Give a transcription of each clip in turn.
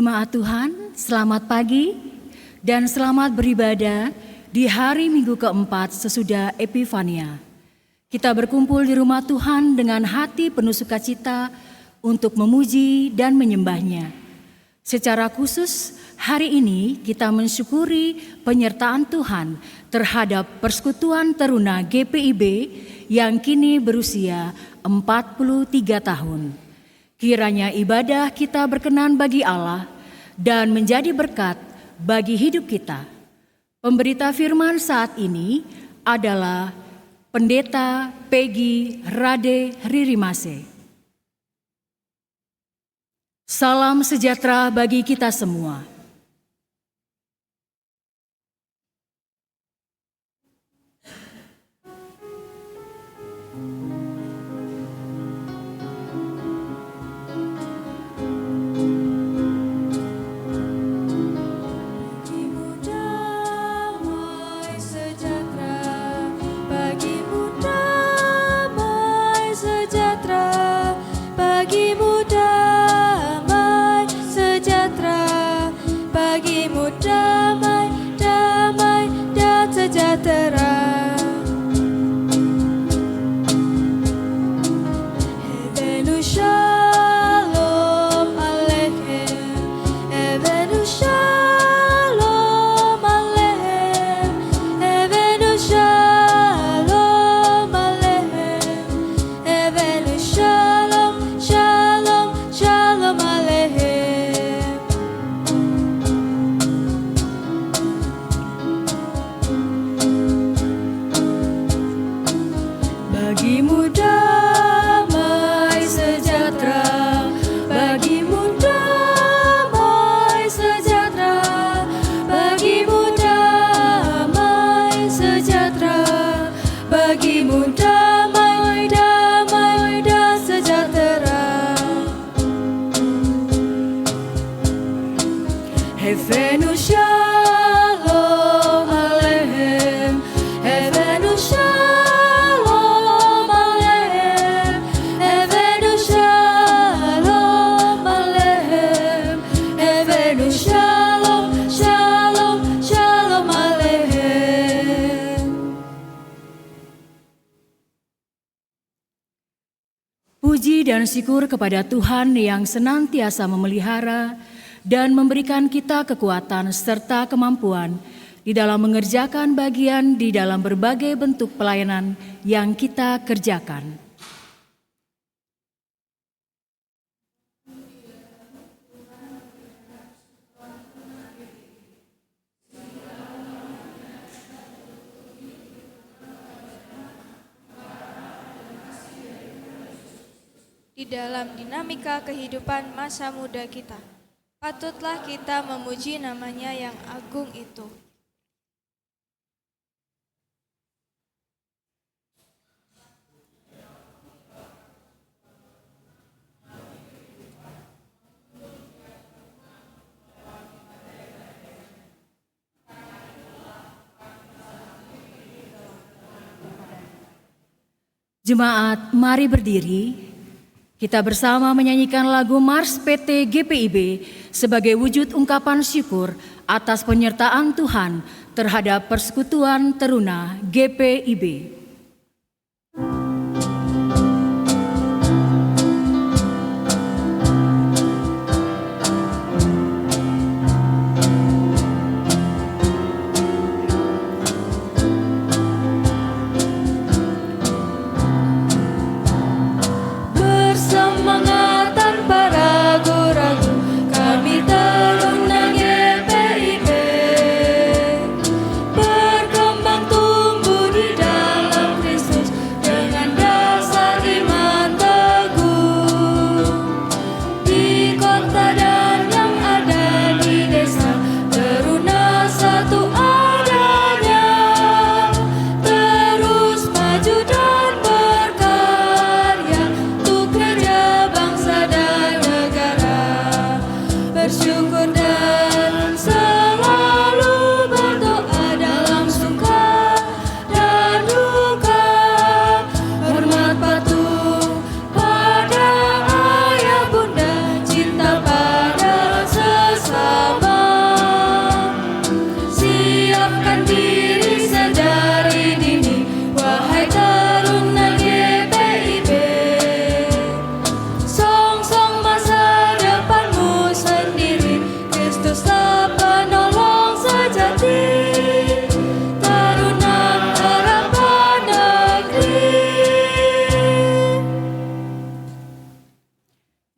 Jemaat Tuhan, selamat pagi dan selamat beribadah di hari Minggu keempat sesudah Epifania. Kita berkumpul di rumah Tuhan dengan hati penuh sukacita untuk memuji dan menyembahnya. Secara khusus, hari ini kita mensyukuri penyertaan Tuhan terhadap Persekutuan Teruna GPIB yang kini berusia 43 tahun. Kiranya ibadah kita berkenan bagi Allah dan menjadi berkat bagi hidup kita. Pemberita firman saat ini adalah Pendeta Peggy Rade Ririmase. Salam sejahtera bagi kita semua. Puji dan syukur kepada Tuhan yang senantiasa memelihara dan memberikan kita kekuatan serta kemampuan di dalam mengerjakan bagian di dalam berbagai bentuk pelayanan yang kita kerjakan. Di dalam dinamika kehidupan masa muda kita, patutlah kita memuji namanya yang agung itu. Jemaat, mari berdiri. Kita bersama menyanyikan lagu Mars PT GPIB sebagai wujud ungkapan syukur atas penyertaan Tuhan terhadap Persekutuan Teruna GPIB. Berkembang tumbuh di dalam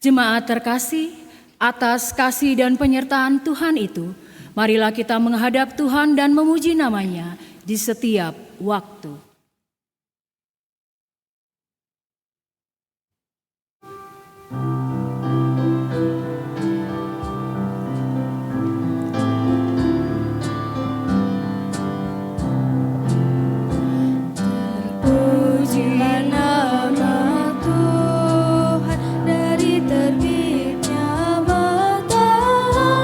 Jemaat terkasih, atas kasih dan penyertaan Tuhan itu, marilah kita menghadap Tuhan dan memuji namanya di setiap waktu. Terpujilah nama Tuhan dari terbitnya matahari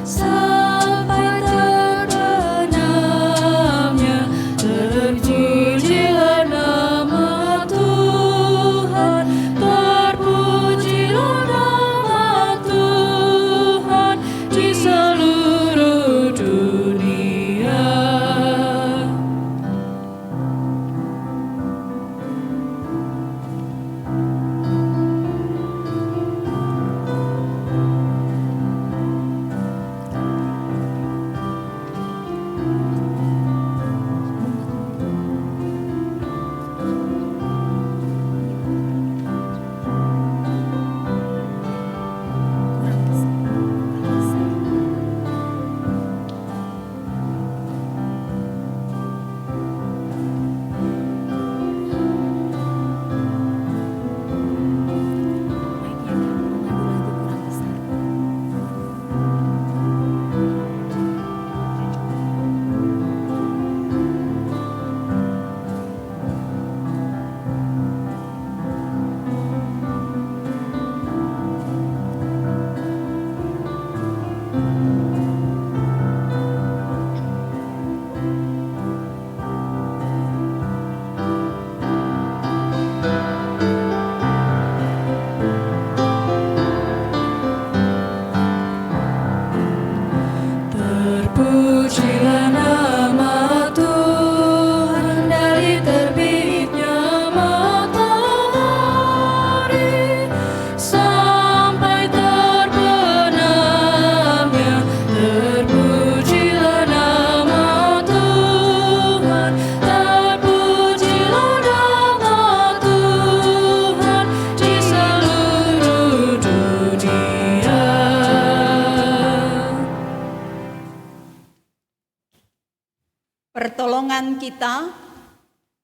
sampai terbenamnya. Terpujilah nama Tuhan, terpujilah nama Tuhan di seluruh dunia. Terpujilah nama Tuhan dari terbitnya matahari sampai terbenamnya. Terpujilah nama Tuhan, terpujilah nama Tuhan di seluruh dunia. Pertolongan kita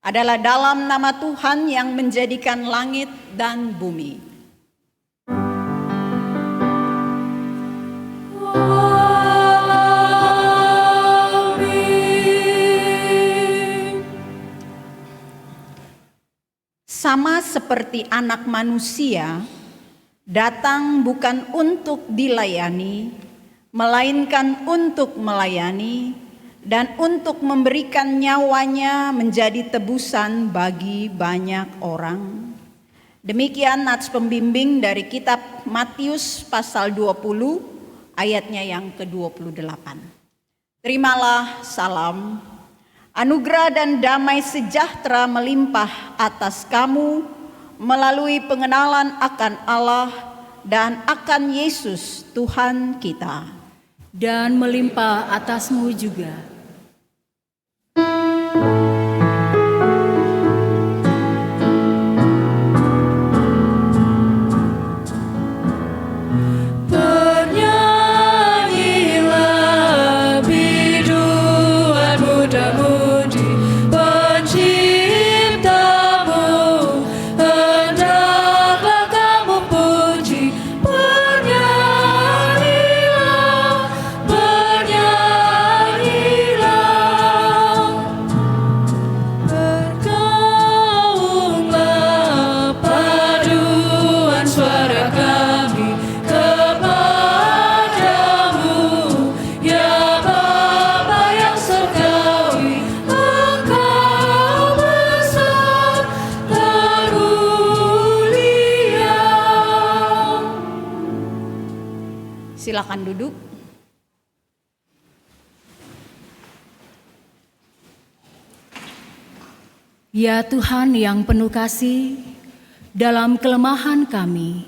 adalah dalam nama Tuhan yang menjadikan langit dan bumi. Amin. Sama seperti Anak Manusia datang bukan untuk dilayani, melainkan untuk melayani dan untuk memberikan nyawanya menjadi tebusan bagi banyak orang. Demikian nats pembimbing dari kitab Matius pasal 20 ayatnya yang ke-28. Terimalah salam, anugerah dan damai sejahtera melimpah atas kamu melalui pengenalan akan Allah dan akan Yesus Tuhan kita. Dan melimpah atasmu juga. Bernyanyilah biduan muda-mudi penciptamu, hendaklah kamu puji. Bernyanyilah, bernyanyilah, bergaunglah paduan suara kami kepadamu, ya Bapa yang surgawi, Engkau besar termulia. Silakan duduk. Ya Tuhan yang penuh kasih, dalam kelemahan kami,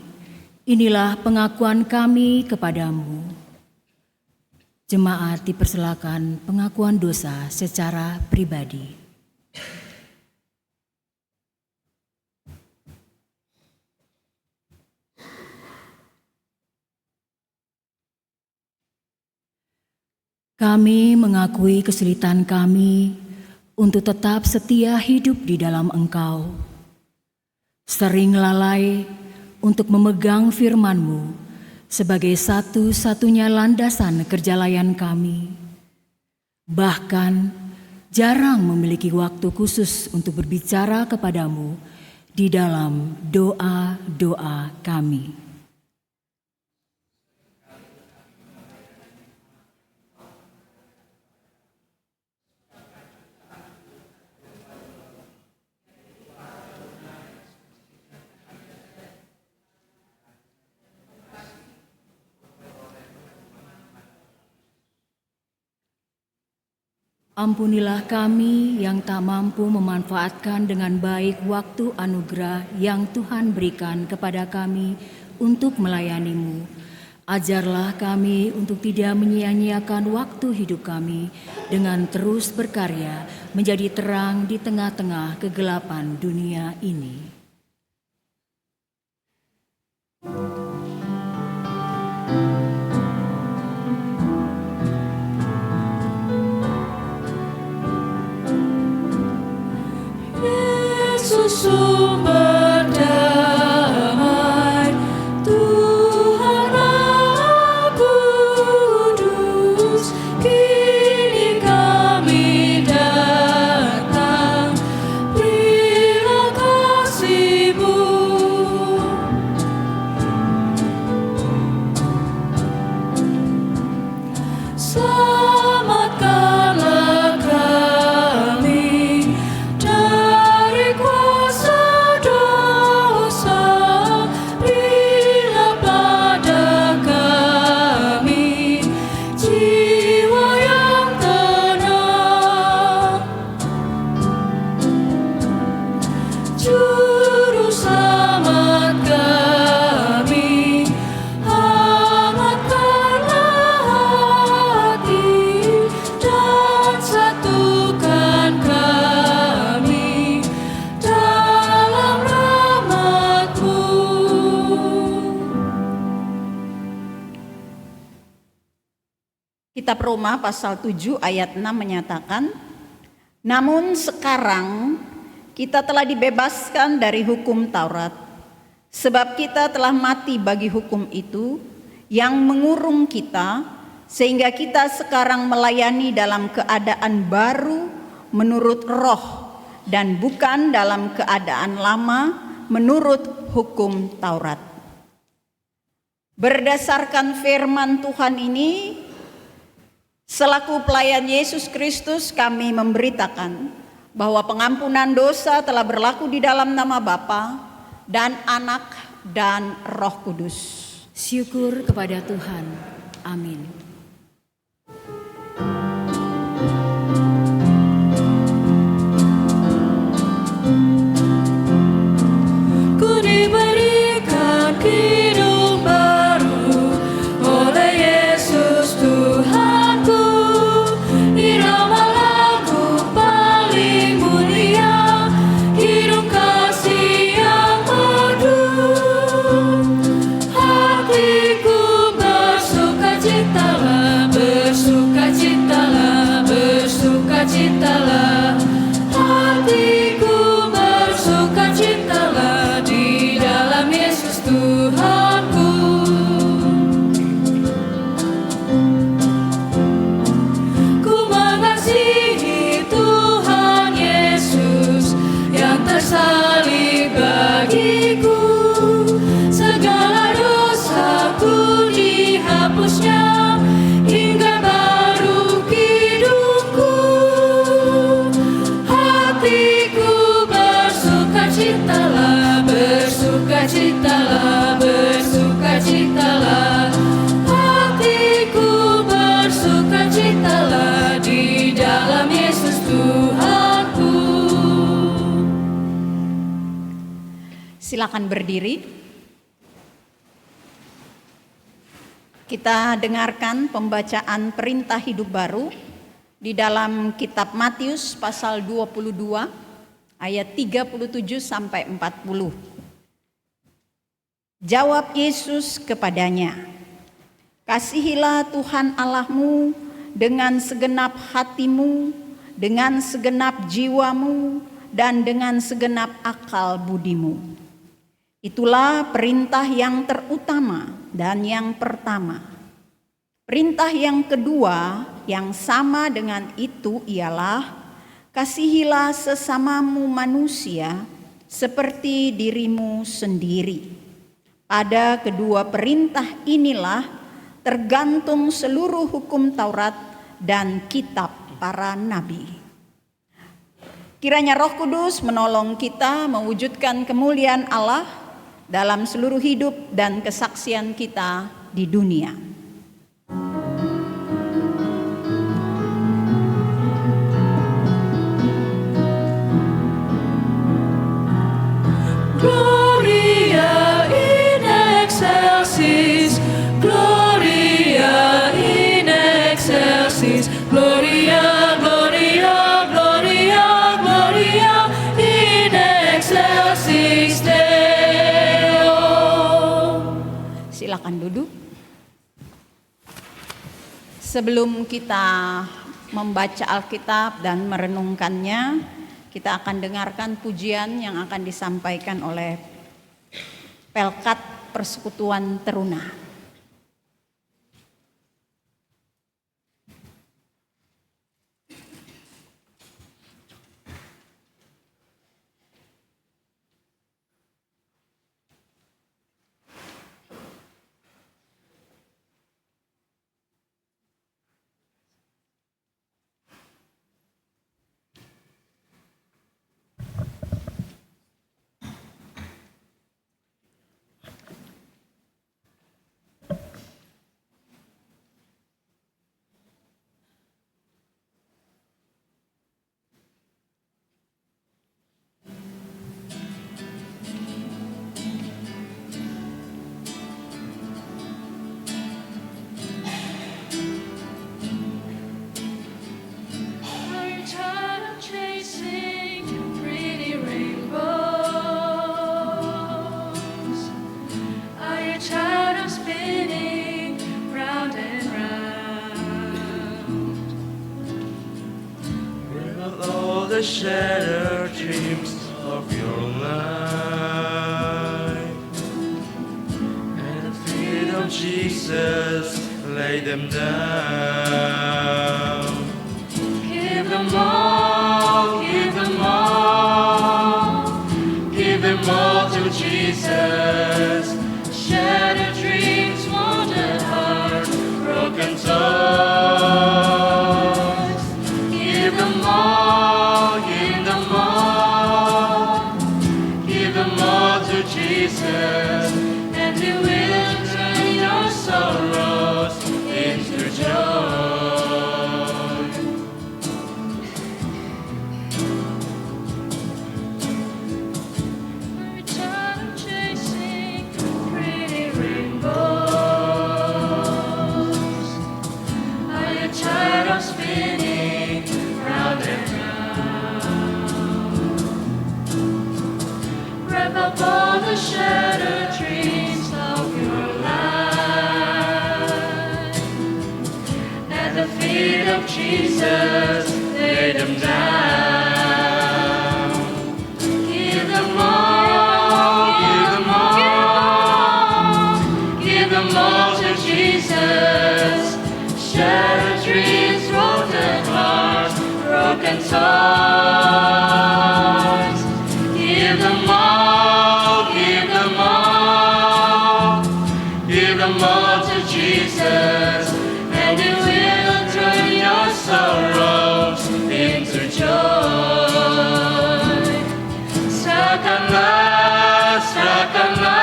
inilah pengakuan kami kepadamu. Jemaat dipersilakan pengakuan dosa secara pribadi. Kami mengakui kesulitan kami untuk tetap setia hidup di dalam Engkau. Sering lalai untuk memegang firman-Mu sebagai satu-satunya landasan kerjalayan kami. Bahkan jarang memiliki waktu khusus untuk berbicara kepadamu di dalam doa-doa kami. Ampunilah kami yang tak mampu memanfaatkan dengan baik waktu anugerah yang Tuhan berikan kepada kami untuk melayani-Mu. Ajarlah kami untuk tidak menyia-nyiakan waktu hidup kami dengan terus berkarya menjadi terang di tengah-tengah kegelapan dunia ini. Sumber damai, Tuhan Maha Kudus, kini kami datang, berilah kasih-Mu. Selamatkanlah kami dari kuasa dosa, berilah pada kami jiwa yang tenang. Juru selamat kami, hangatkanlah hati dan satukan kami dalam rahmat-Mu. Kitab Roma pasal 7 ayat 6 menyatakan, namun sekarang kita telah dibebaskan dari hukum Taurat, sebab kita telah mati bagi hukum itu yang mengurung kita, sehingga kita sekarang melayani dalam keadaan baru menurut roh dan bukan dalam keadaan lama menurut hukum Taurat. Berdasarkan firman Tuhan ini, selaku pelayan Yesus Kristus, kami memberitakan bahwa pengampunan dosa telah berlaku di dalam nama Bapa dan Anak dan Roh Kudus. Syukur kepada Tuhan. Amin. Ku diberikan hidup baru oleh Yesus Tuhanku, irama lagu paling mulia, hidup kasih yang merdu. Hatiku bersukacitalah, bersukacitalah, bersukacitalah. Hatiku bersukacitalah di dalam Yesus Tuhanku. Ku mengasihi Tuhan Yesus yang tersalib bagiku. Segala dosaku dihapusnya hingga baru hidupku. Hatiku bersukacitalah, bersukacitalah, bersukacitalah. Hatiku bersukacitalah di dalam Yesus Tuhanku. Silakan berdiri. Kita dengarkan pembacaan perintah hidup baru di dalam kitab Matius pasal 22 ayat 37 sampai 40. Jawab Yesus kepadanya, kasihilah Tuhan Allahmu dengan segenap hatimu, dengan segenap jiwamu, dan dengan segenap akal budimu. Itulah perintah yang terutama dan yang pertama. Perintah yang kedua yang sama dengan itu ialah kasihilah sesamamu manusia seperti dirimu sendiri. Pada kedua perintah inilah tergantung seluruh hukum Taurat dan kitab para nabi. Kiranya Roh Kudus menolong kita mewujudkan kemuliaan Allah dalam seluruh hidup dan kesaksian kita di dunia. Gloria in excelsis, Gloria in excelsis, Gloria, Gloria, Gloria, Gloria in excelsis Deo. Silakan duduk. Sebelum kita membaca Alkitab dan merenungkannya, kita akan dengarkan pujian yang akan disampaikan oleh Pelkat Persekutuan Teruna. The shattered dreams of your life, at the feet of Jesus, lay them down. Give them all, give them all, Give them all to Jesus. shattered dreams, wounded heart, Broken toys. Give them all. Jesus, and He will turn your sorrows into joy. Return chasing pretty rainbows. Are you tired of spinning round and round? Wrap up all the shattered dreams of your life. At the feet of Jesus, lay them down. Give them all, give them all, Give them all to Jesus. Shattered dreams, broken hearts, broken toys. Give them all, give them all, give them all to Jesus, And He will turn your sorrows into joy. Serahkanlah, serahkanlah,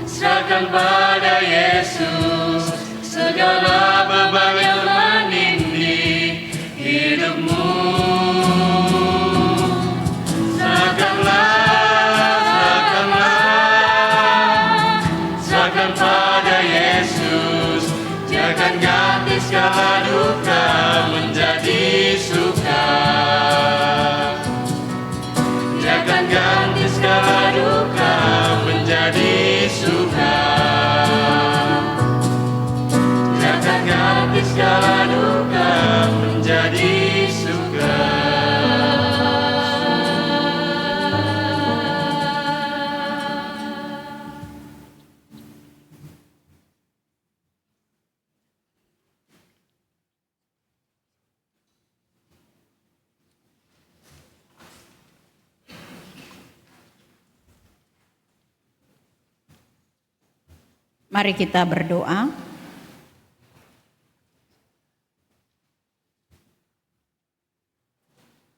serahkan pada Yesus segala beban yang menindih hidupmu. Serahkan pada Yesus, jangan ganti segala duka menjadi suka. Jangan ganti segala duka menjadi suka. Jangan ganti segala Mari kita berdoa.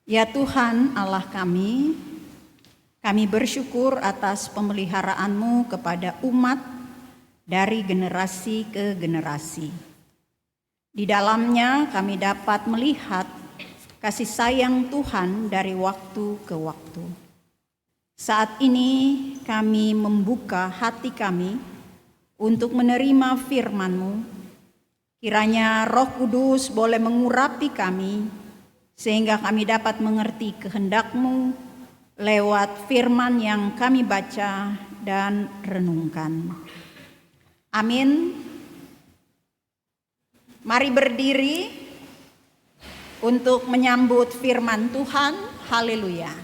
Ya Tuhan Allah kami bersyukur atas pemeliharaanmu kepada umat dari generasi ke generasi. Di dalamnya kami dapat melihat kasih sayang Tuhan dari waktu ke waktu. Saat ini kami membuka hati kami untuk menerima firman-Mu. Kiranya Roh Kudus boleh mengurapi kami, sehingga kami dapat mengerti kehendak-Mu lewat firman yang kami baca dan renungkan. Amin. Mari berdiri untuk menyambut firman Tuhan. Haleluya.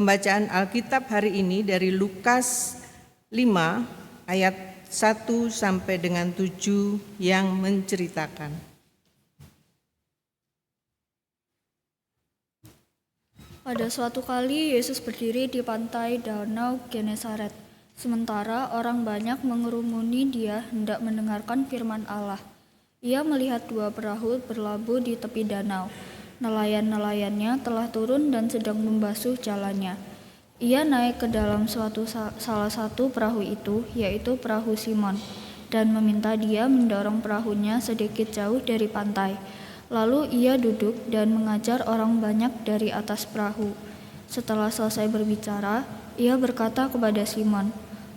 Pembacaan Alkitab hari ini dari Lukas 5 ayat 1 sampai dengan 7 yang menceritakan. Pada suatu kali Yesus berdiri di pantai Danau Genesaret. Sementara orang banyak mengerumuni Dia hendak mendengarkan firman Allah. Ia melihat 2 perahu berlabuh di tepi danau. Nelayan-nelayannya telah turun dan sedang membasuh jalannya. Ia naik ke dalam salah satu perahu itu, yaitu perahu Simon, dan meminta dia mendorong perahunya sedikit jauh dari pantai. Lalu ia duduk dan mengajar orang banyak dari atas perahu. Setelah selesai berbicara, ia berkata kepada Simon,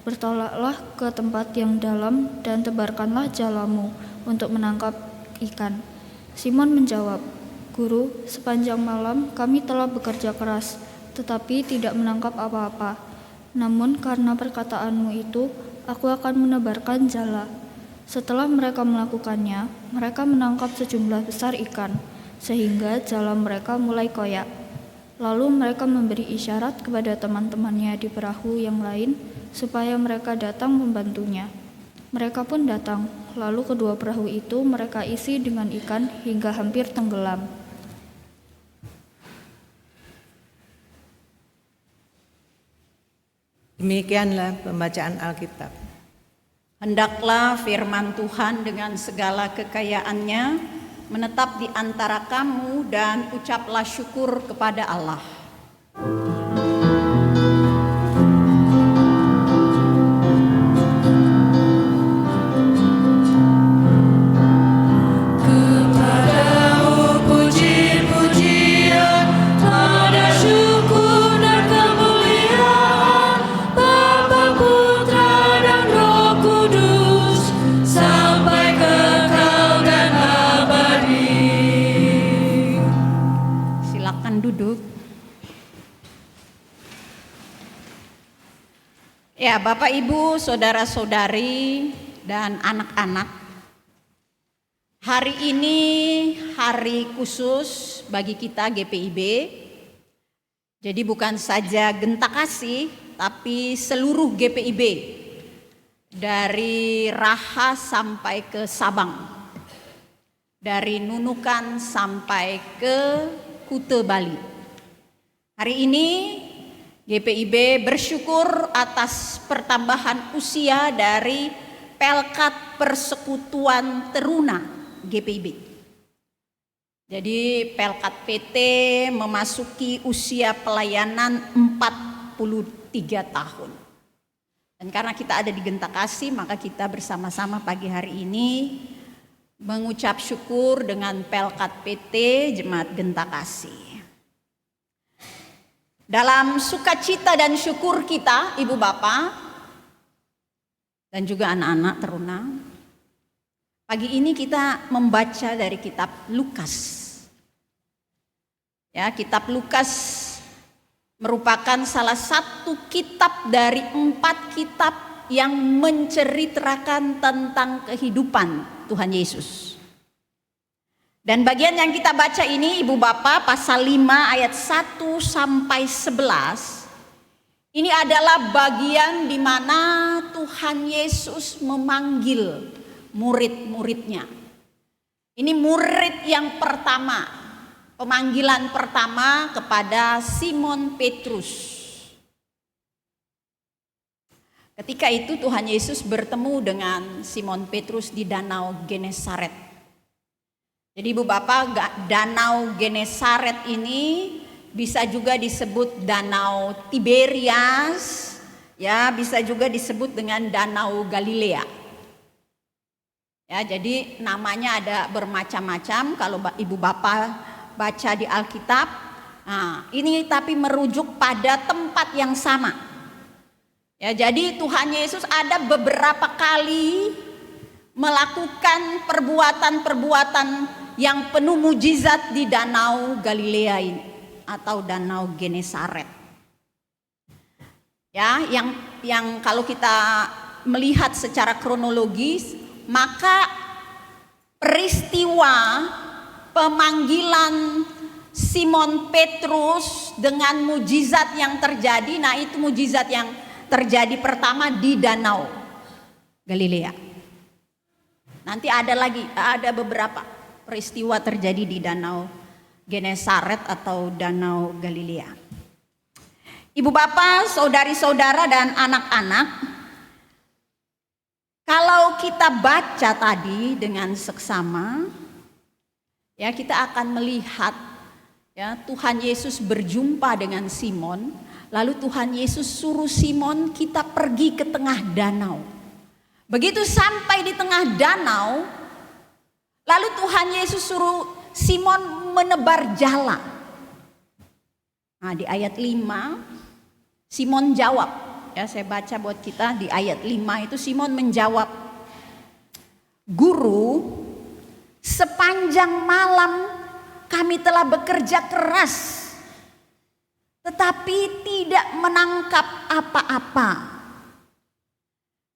"Bertolaklah ke tempat yang dalam dan tebarkanlah jalamu untuk menangkap ikan." Simon menjawab, "Guru, sepanjang malam kami telah bekerja keras, tetapi tidak menangkap apa-apa. Namun karena perkataanmu itu, aku akan menebarkan jala." Setelah mereka melakukannya, mereka menangkap sejumlah besar ikan, sehingga jala mereka mulai koyak. Lalu mereka memberi isyarat kepada teman-temannya di perahu yang lain, supaya mereka datang membantunya. Mereka pun datang, lalu kedua perahu itu mereka isi dengan ikan hingga hampir tenggelam. Demikianlah pembacaan Alkitab. Hendaklah firman Tuhan dengan segala kekayaannya menetap di antara kamu dan ucaplah syukur kepada Allah. Ya, Bapak, Ibu, saudara-saudari, dan anak-anak, hari ini hari khusus bagi kita GPIB. Jadi bukan saja Genta Kasih, tapi seluruh GPIB dari Raha sampai ke Sabang, dari Nunukan sampai ke Kute Bali. Hari ini GPIB bersyukur atas pertambahan usia dari Pelkat Persekutuan Teruna GPIB. Jadi Pelkat PT memasuki usia pelayanan 43 tahun. Dan karena kita ada di Genta Kasih, maka kita bersama-sama pagi hari ini mengucap syukur dengan Pelkat PT Jemaat Genta Kasih. Dalam sukacita dan syukur kita, Ibu Bapak, dan juga anak-anak teruna, Pagi ini kita membaca dari kitab Lukas. Ya, kitab Lukas merupakan salah satu kitab dari 4 kitab yang menceritakan tentang kehidupan Tuhan Yesus. Dan bagian yang kita baca ini, Ibu Bapak, pasal 5 ayat 1 sampai 11. Ini adalah bagian di mana Tuhan Yesus memanggil murid-muridnya. Ini murid yang pertama, pemanggilan pertama kepada Simon Petrus. Ketika itu Tuhan Yesus bertemu dengan Simon Petrus di Danau Genesaret. Jadi Ibu Bapak, Danau Genesaret ini bisa juga disebut Danau Tiberias, ya, bisa juga disebut dengan Danau Galilea. Ya, jadi namanya ada bermacam-macam kalau Ibu Bapak baca di Alkitab. Nah, ini tapi merujuk pada tempat yang sama. Ya, jadi Tuhan Yesus ada beberapa kali melakukan perbuatan-perbuatan yang penuh mujizat di Danau Galilea ini atau Danau Genesaret. Ya, yang kalau kita melihat secara kronologis, maka peristiwa pemanggilan Simon Petrus dengan mujizat yang terjadi, nah itu mujizat yang terjadi pertama di Danau Galilea. Nanti ada beberapa peristiwa terjadi di Danau Genesaret atau Danau Galilea. Ibu bapak, saudari-saudara dan anak-anak, kalau kita baca tadi dengan seksama, ya kita akan melihat ya Tuhan Yesus berjumpa dengan Simon, lalu Tuhan Yesus suruh Simon kita pergi ke tengah danau. Begitu sampai di tengah danau, lalu Tuhan Yesus suruh Simon menebar jala. Nah, di ayat 5 Simon jawab. Ya, saya baca buat kita di ayat 5 itu Simon menjawab, "Guru, sepanjang malam kami telah bekerja keras, tetapi tidak menangkap apa-apa."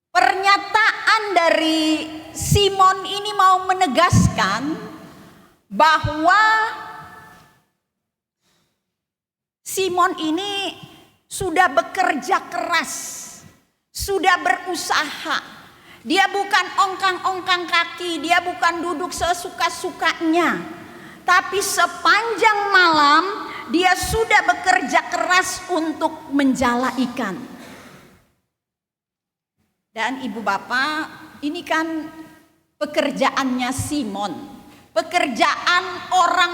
Pernyataan dari Simon ini mau menegaskan bahwa Simon ini sudah bekerja keras, sudah berusaha. Dia bukan ongkang-ongkang kaki, dia bukan duduk sesuka-sukanya. Tapi sepanjang malam dia sudah bekerja keras untuk menjala ikan. Dan ibu bapak, ini kan pekerjaannya Simon. Pekerjaan orang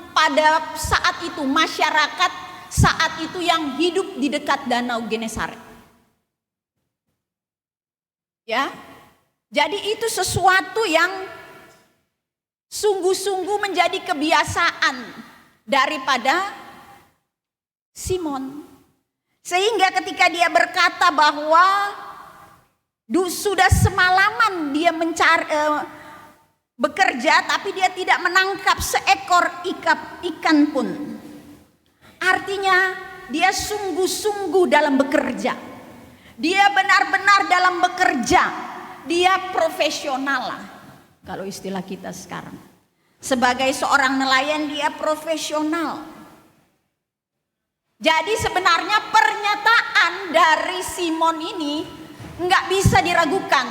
pada saat itu, masyarakat saat itu yang hidup di dekat Danau Genesaret. Ya. Jadi itu sesuatu yang sungguh-sungguh menjadi kebiasaan daripada Simon. Sehingga ketika dia berkata bahwa sudah semalaman dia bekerja tapi dia tidak menangkap seekor ikan pun. Artinya dia sungguh-sungguh dalam bekerja. Dia benar-benar dalam bekerja. Dia profesional lah, kalau istilah kita sekarang. Sebagai seorang nelayan dia profesional. Jadi sebenarnya pernyataan dari Simon ini nggak bisa diragukan.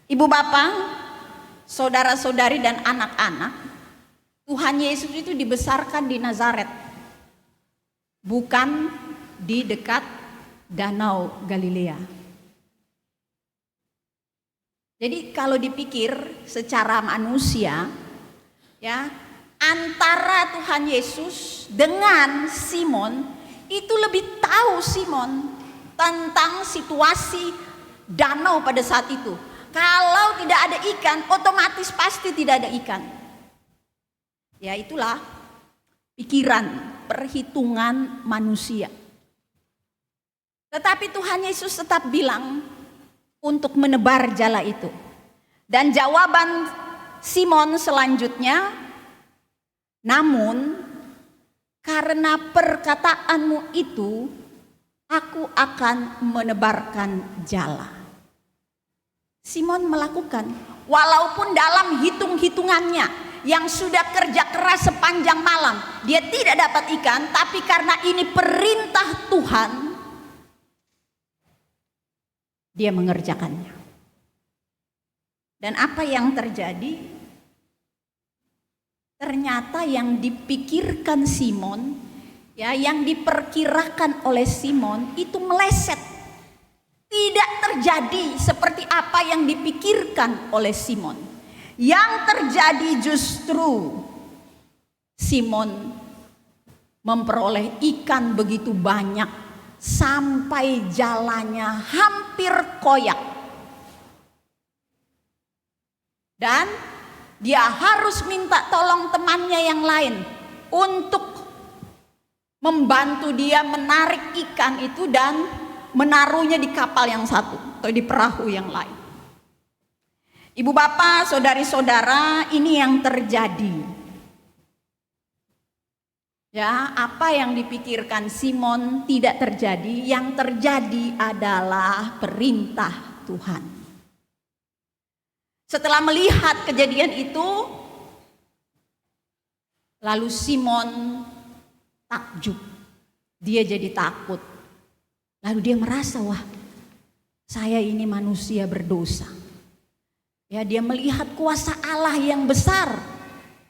Ibu bapak, saudara-saudari dan anak-anak, Tuhan Yesus itu dibesarkan di Nazaret. Bukan di dekat Danau Galilea. Jadi kalau dipikir secara manusia, ya, antara Tuhan Yesus dengan Simon, itu lebih tahu Simon tentang situasi danau pada saat itu. Kalau tidak ada ikan, otomatis pasti tidak ada ikan. Ya, itulah pikiran, perhitungan manusia. Tetapi Tuhan Yesus tetap bilang untuk menebar jala itu. Dan jawaban Simon selanjutnya, namun karena perkataanmu itu, aku akan menebarkan jala. Simon melakukan, walaupun dalam hitung-hitungannya yang sudah kerja keras sepanjang malam, dia tidak dapat ikan, tapi karena ini perintah Tuhan, dia mengerjakannya. Dan apa yang terjadi? Ternyata yang dipikirkan Simon, ya, yang diperkirakan oleh Simon itu meleset. Tidak terjadi seperti apa yang dipikirkan oleh Simon. Yang terjadi justru Simon memperoleh ikan begitu banyak sampai jalannya hampir koyak. Dan dia harus minta tolong temannya yang lain untuk membantu dia menarik ikan itu dan menaruhnya di kapal yang satu atau di perahu yang lain. Ibu bapak, saudari-saudara, ini yang terjadi. Ya, apa yang dipikirkan Simon tidak terjadi, yang terjadi adalah perintah Tuhan. Setelah melihat kejadian itu, lalu Simon takjub. Dia jadi takut. Lalu dia merasa, wah, saya ini manusia berdosa. Ya, dia melihat kuasa Allah yang besar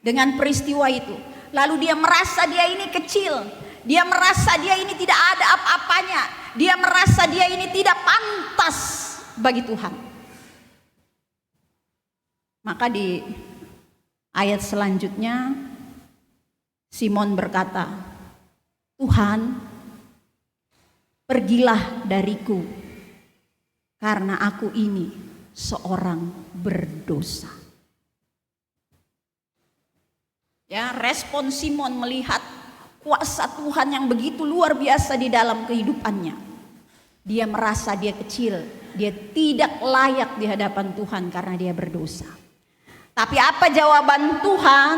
dengan peristiwa itu. Lalu dia merasa dia ini kecil. Dia merasa dia ini tidak ada apa-apanya. Dia merasa dia ini tidak pantas bagi Tuhan. Maka di ayat selanjutnya Simon berkata, Tuhan, pergilah dariku karena aku ini seorang berdosa. Ya, respon Simon melihat kuasa Tuhan yang begitu luar biasa di dalam kehidupannya. Dia merasa dia kecil, dia tidak layak di hadapan Tuhan karena dia berdosa. Tapi apa jawaban Tuhan?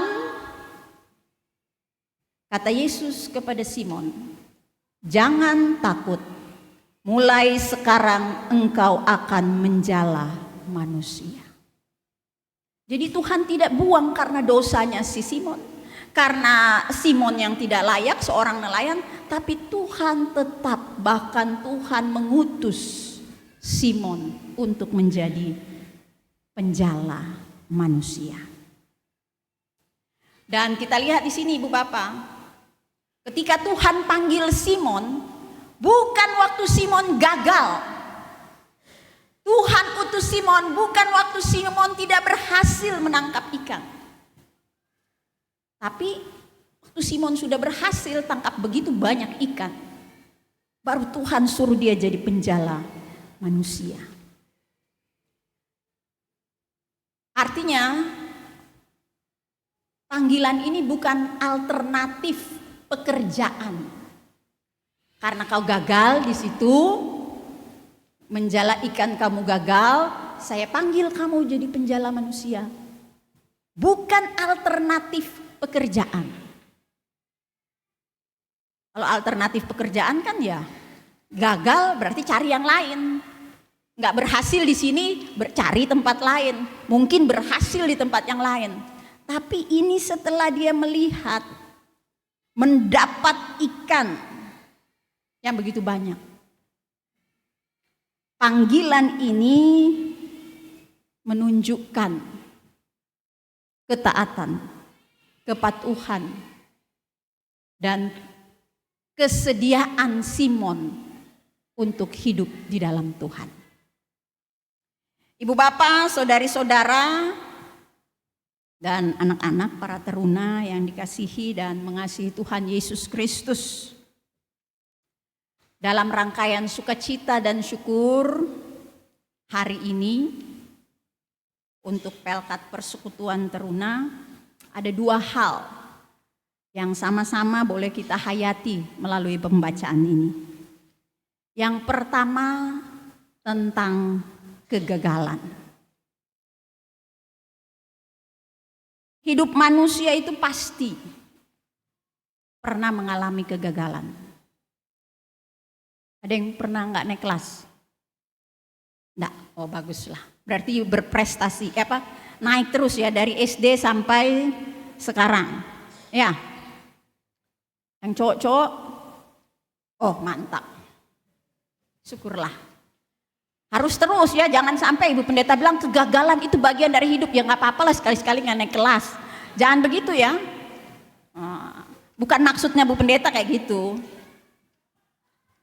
Kata Yesus kepada Simon, jangan takut, mulai sekarang engkau akan menjala manusia. Jadi Tuhan tidak buang karena dosanya si Simon, karena Simon yang tidak layak seorang nelayan, tapi Tuhan tetap, bahkan Tuhan mengutus Simon untuk menjadi penjala manusia. Dan kita lihat di sini Ibu Bapak, ketika Tuhan panggil Simon, bukan waktu Simon gagal. Tuhan utus Simon bukan waktu Simon tidak berhasil menangkap ikan. Tapi waktu Simon sudah berhasil tangkap begitu banyak ikan, baru Tuhan suruh dia jadi penjala manusia. Artinya panggilan ini bukan alternatif pekerjaan. Karena kau gagal di situ, menjala ikan kamu gagal, saya panggil kamu jadi penjala manusia. Bukan alternatif pekerjaan. Kalau alternatif pekerjaan kan ya gagal berarti cari yang lain. Nggak berhasil di sini, cari tempat lain. Mungkin berhasil di tempat yang lain. Tapi ini setelah dia melihat, mendapat ikan yang begitu banyak. Panggilan ini menunjukkan ketaatan, kepatuhan, dan kesediaan Simon untuk hidup di dalam Tuhan. Ibu bapak, saudari-saudara, dan anak-anak para teruna yang dikasihi dan mengasihi Tuhan Yesus Kristus. Dalam rangkaian sukacita dan syukur hari ini untuk Pelkat Persekutuan Teruna, ada dua hal yang sama-sama boleh kita hayati melalui pembacaan ini. Yang pertama tentang kegagalan. hidup manusia itu pasti pernah mengalami kegagalan. Ada yang pernah nggak naik kelas? Nggak, oh baguslah. Berarti berprestasi, naik terus ya dari SD sampai sekarang. Ya, yang cowok-cowok, oh mantap, syukurlah. Harus terus ya, jangan sampai Ibu Pendeta bilang kegagalan itu bagian dari hidup. Ya nggak apa-apa lah sekali-sekali nggak naik kelas. Jangan begitu ya. Bukan maksudnya Bu Pendeta kayak gitu.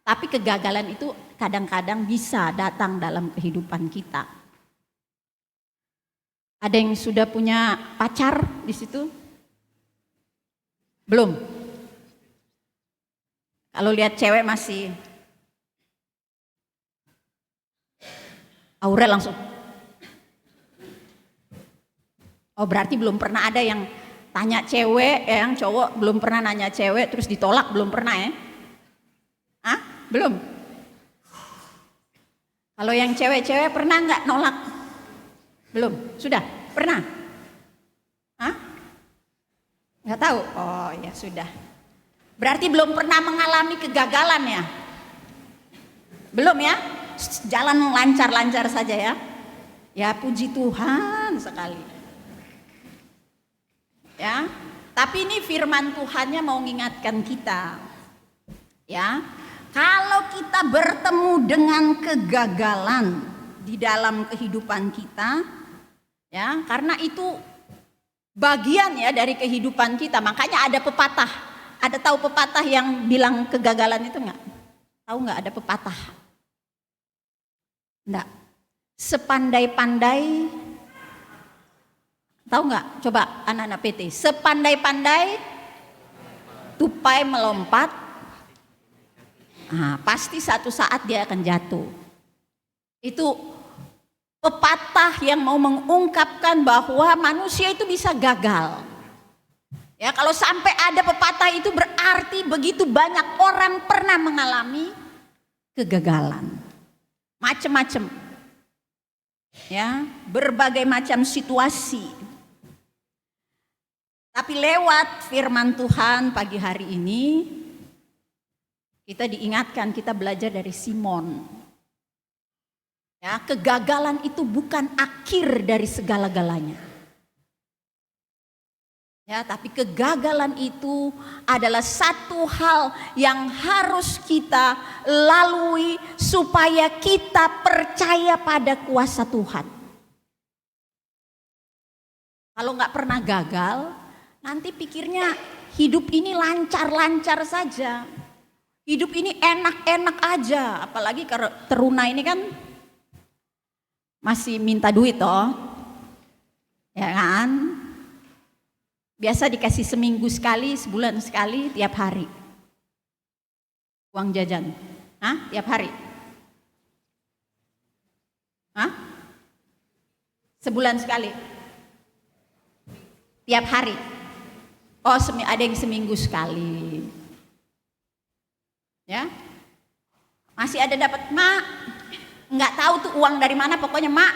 Tapi kegagalan itu kadang-kadang bisa datang dalam kehidupan kita. Ada yang sudah punya pacar di situ? Belum. Kalau lihat cewek masih Aurel langsung. Oh berarti belum pernah ada yang tanya cewek, yang cowok belum pernah nanya cewek terus ditolak, belum pernah ya? Hah? Belum? Kalau yang cewek-cewek pernah nggak nolak? Belum? Sudah? Pernah? Hah? Nggak tahu? Oh ya sudah. Berarti belum pernah mengalami kegagalan ya? Belum ya? Jalan lancar-lancar saja ya. Ya puji Tuhan sekali. Ya, tapi ini firman Tuhannya mau mengingatkan kita. Ya, kalau kita bertemu dengan kegagalan di dalam kehidupan kita, ya, karena itu bagian ya dari kehidupan kita. Makanya ada pepatah. Ada tahu pepatah yang bilang kegagalan itu enggak? Tahu enggak ada pepatah? Enggak. Sepandai-pandai, tahu enggak? Coba anak-anak PT. Sepandai-pandai tupai melompat, nah, pasti satu saat dia akan jatuh. Itu pepatah yang mau mengungkapkan bahwa manusia itu bisa gagal. Ya, kalau sampai ada pepatah itu berarti begitu banyak orang pernah mengalami kegagalan. Macam-macam, ya, berbagai macam situasi. Tapi lewat firman Tuhan pagi hari ini, kita diingatkan, kita belajar dari Simon. Ya, kegagalan itu bukan akhir dari segala-galanya. Ya, tapi kegagalan itu adalah satu hal yang harus kita lalui supaya kita percaya pada kuasa Tuhan. Kalau nggak pernah gagal, nanti pikirnya hidup ini lancar-lancar saja. Hidup ini enak-enak aja. Apalagi kalau teruna ini kan masih minta duit toh. Ya kan? Biasa dikasih seminggu sekali, sebulan sekali, tiap hari. Uang jajan. Hah? Tiap hari. Hah? Sebulan sekali. Tiap hari. Oh, ada yang seminggu sekali. Ya. Masih ada dapat, Mak. Nggak tahu tuh uang dari mana, pokoknya Mak.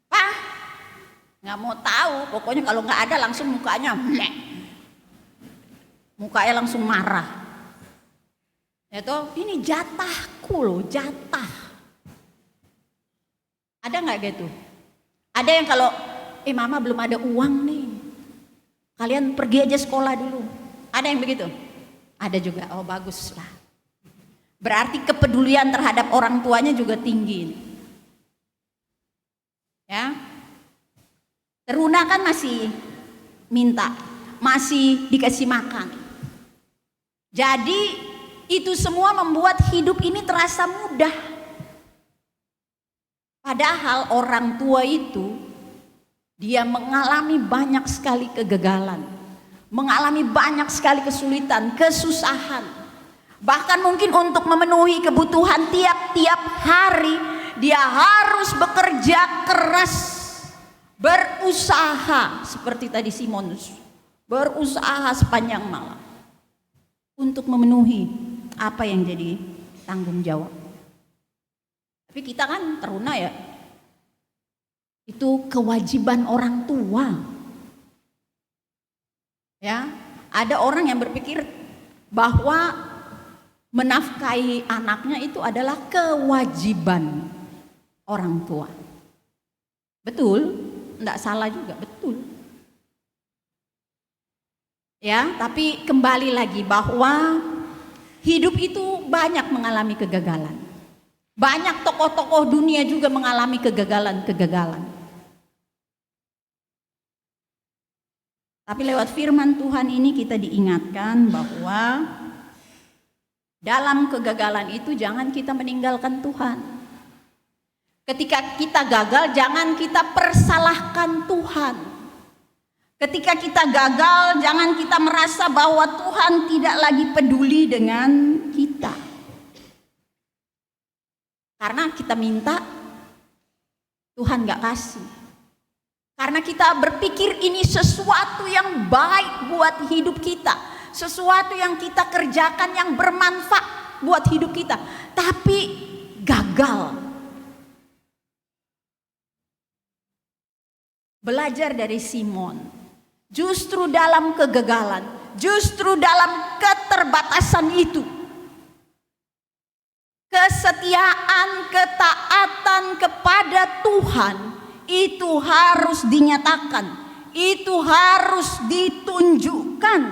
Pak. Nggak mau tahu, pokoknya kalau nggak ada langsung mukanya mukanya langsung marah. Ya toh, ini jatahku loh, jatah. Ada nggak gitu? Ada yang kalau Mama belum ada uang nih, kalian pergi aja sekolah dulu. Ada yang begitu? Ada juga. Oh bagus lah. Berarti kepedulian terhadap orang tuanya juga tinggi. Ya. Teruna kan masih minta, masih dikasih makan. Jadi itu semua membuat hidup ini terasa mudah. Padahal orang tua itu dia mengalami banyak sekali kegagalan, mengalami banyak sekali kesulitan, kesusahan. Bahkan mungkin untuk memenuhi kebutuhan tiap-tiap hari dia harus bekerja keras. Berusaha seperti tadi Simon, berusaha sepanjang malam untuk memenuhi apa yang jadi tanggung jawab. Tapi kita kan teruna ya, itu kewajiban orang tua. Ya, ada orang yang berpikir bahwa menafkahi anaknya itu adalah kewajiban orang tua. Betul, enggak salah juga, betul. Ya, tapi kembali lagi bahwa hidup itu banyak mengalami kegagalan. Banyak tokoh-tokoh dunia juga mengalami kegagalan-kegagalan. Tapi lewat firman Tuhan ini kita diingatkan bahwa dalam kegagalan itu jangan kita meninggalkan Tuhan. Ketika kita gagal, jangan kita persalahkan Tuhan. Ketika kita gagal, jangan kita merasa bahwa Tuhan tidak lagi peduli dengan kita. Karena kita minta, Tuhan gak kasih. Karena kita berpikir ini sesuatu yang baik buat hidup kita. Sesuatu yang kita kerjakan yang bermanfaat buat hidup kita. Tapi gagal. Belajar dari Simon. Justru dalam kegagalan, justru dalam keterbatasan itu, kesetiaan, ketaatan kepada Tuhan itu harus dinyatakan, itu harus ditunjukkan.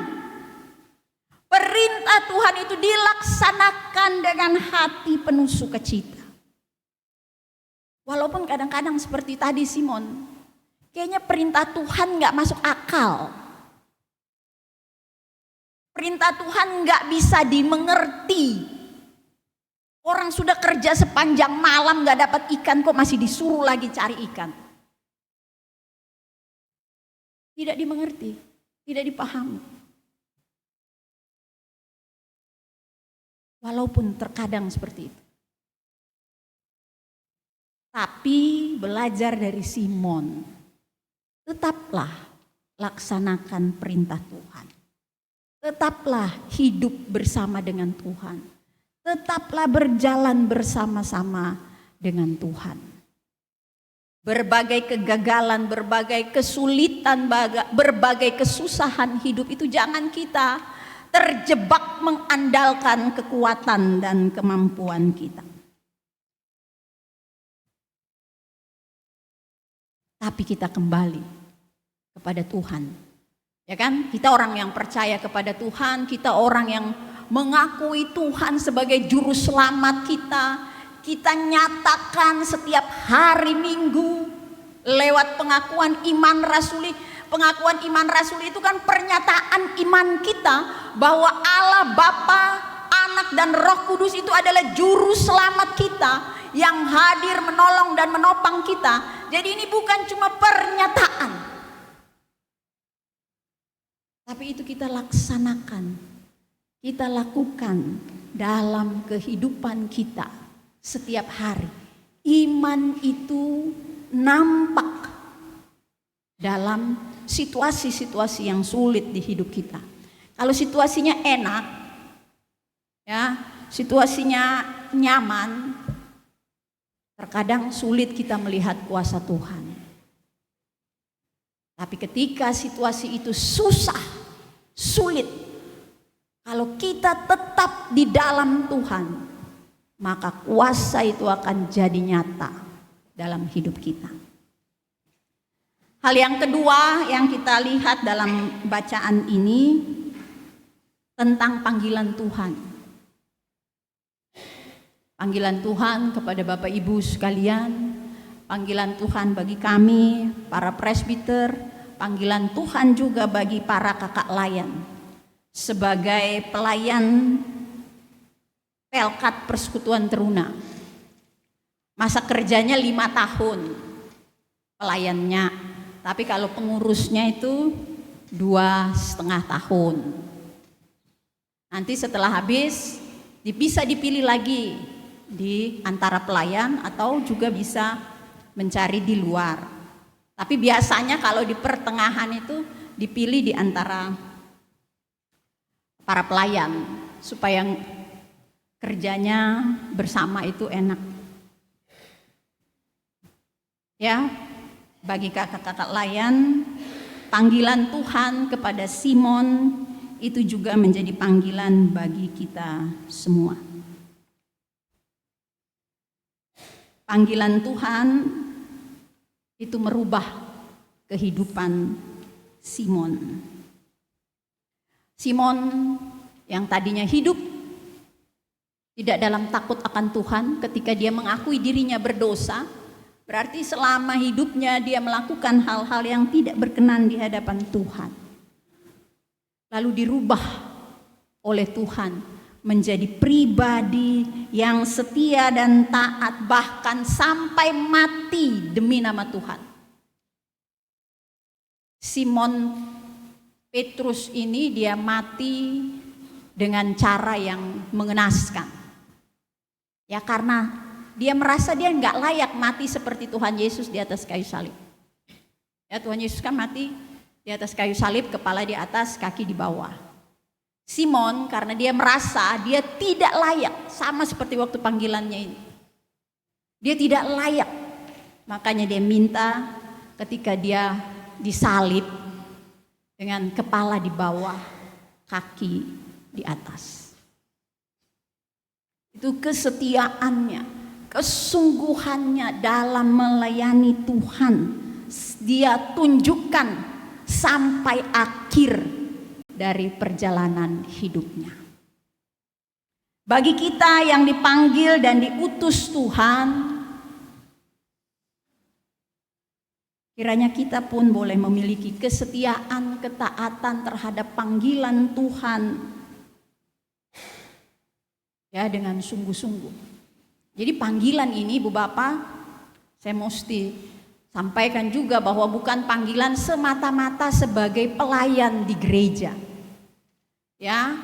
Perintah Tuhan itu dilaksanakan dengan hati penuh sukacita. Walaupun kadang-kadang seperti tadi Simon, kayaknya perintah Tuhan gak masuk akal. Perintah Tuhan gak bisa dimengerti. Orang sudah kerja sepanjang malam gak dapat ikan, kok masih disuruh lagi cari ikan. Tidak dimengerti, tidak dipahami. Walaupun terkadang seperti itu. Tapi belajar dari Simon, tetaplah laksanakan perintah Tuhan. Tetaplah hidup bersama dengan Tuhan. Tetaplah berjalan bersama-sama dengan Tuhan. Berbagai kegagalan, berbagai kesulitan, berbagai kesusahan hidup itu jangan kita terjebak mengandalkan kekuatan dan kemampuan kita. Tapi kita kembali kepada Tuhan. Ya kan? Kita orang yang percaya kepada Tuhan, kita orang yang mengakui Tuhan sebagai juru selamat kita. Kita nyatakan setiap hari Minggu lewat pengakuan iman rasuli. Pengakuan iman rasuli itu kan pernyataan iman kita bahwa Allah Bapa, Anak dan Roh Kudus itu adalah juru selamat kita yang hadir menolong dan menopang kita. Jadi ini bukan cuma pernyataan, tapi itu kita laksanakan, kita lakukan dalam kehidupan kita setiap hari. Iman itu nampak dalam situasi-situasi yang sulit di hidup kita. Kalau situasinya enak, ya, situasinya nyaman, terkadang sulit kita melihat kuasa Tuhan. Tapi ketika situasi itu susah, sulit, kalau kita tetap di dalam Tuhan, maka kuasa itu akan jadi nyata dalam hidup kita. Hal yang kedua yang kita lihat dalam bacaan ini tentang panggilan Tuhan. Panggilan Tuhan kepada Bapak Ibu sekalian, panggilan Tuhan bagi kami, para presbiter, panggilan Tuhan juga bagi para kakak layan. Sebagai pelayan Pelkat Persekutuan Teruna. Masa kerjanya 5 tahun pelayannya. Tapi kalau pengurusnya itu 2,5 tahun. Nanti setelah habis bisa dipilih lagi di antara pelayan atau juga bisa mencari di luar. Tapi biasanya kalau di pertengahan itu dipilih di antara para pelayan supaya kerjanya bersama itu enak. Ya, bagi kakak-kakak layan panggilan Tuhan kepada Simon itu juga menjadi panggilan bagi kita semua. Panggilan Tuhan itu merubah kehidupan Simon. Simon yang tadinya hidup tidak dalam takut akan Tuhan, ketika dia mengakui dirinya berdosa, berarti selama hidupnya dia melakukan hal-hal yang tidak berkenan di hadapan Tuhan. Lalu dirubah oleh Tuhan menjadi pribadi yang setia dan taat, bahkan sampai mati demi nama Tuhan. Simon Petrus ini dia mati dengan cara yang mengenaskan. Ya, karena dia merasa dia nggak layak mati seperti Tuhan Yesus di atas kayu salib. Ya, Tuhan Yesus kan mati di atas kayu salib, kepala di atas, kaki di bawah. Simon karena dia merasa dia tidak layak, sama seperti waktu panggilannya ini. Dia tidak layak, makanya dia minta ketika dia disalib dengan kepala di bawah, kaki di atas. Itu kesetiaannya, kesungguhannya dalam melayani Tuhan. Dia tunjukkan sampai akhir dari perjalanan hidupnya. Bagi kita yang dipanggil dan diutus Tuhan, kiranya kita pun boleh memiliki kesetiaan, ketaatan terhadap panggilan Tuhan. Ya, dengan sungguh-sungguh. Jadi panggilan ini, Bu Bapak, saya mesti sampaikan juga bahwa bukan panggilan semata-mata sebagai pelayan di gereja. Ya,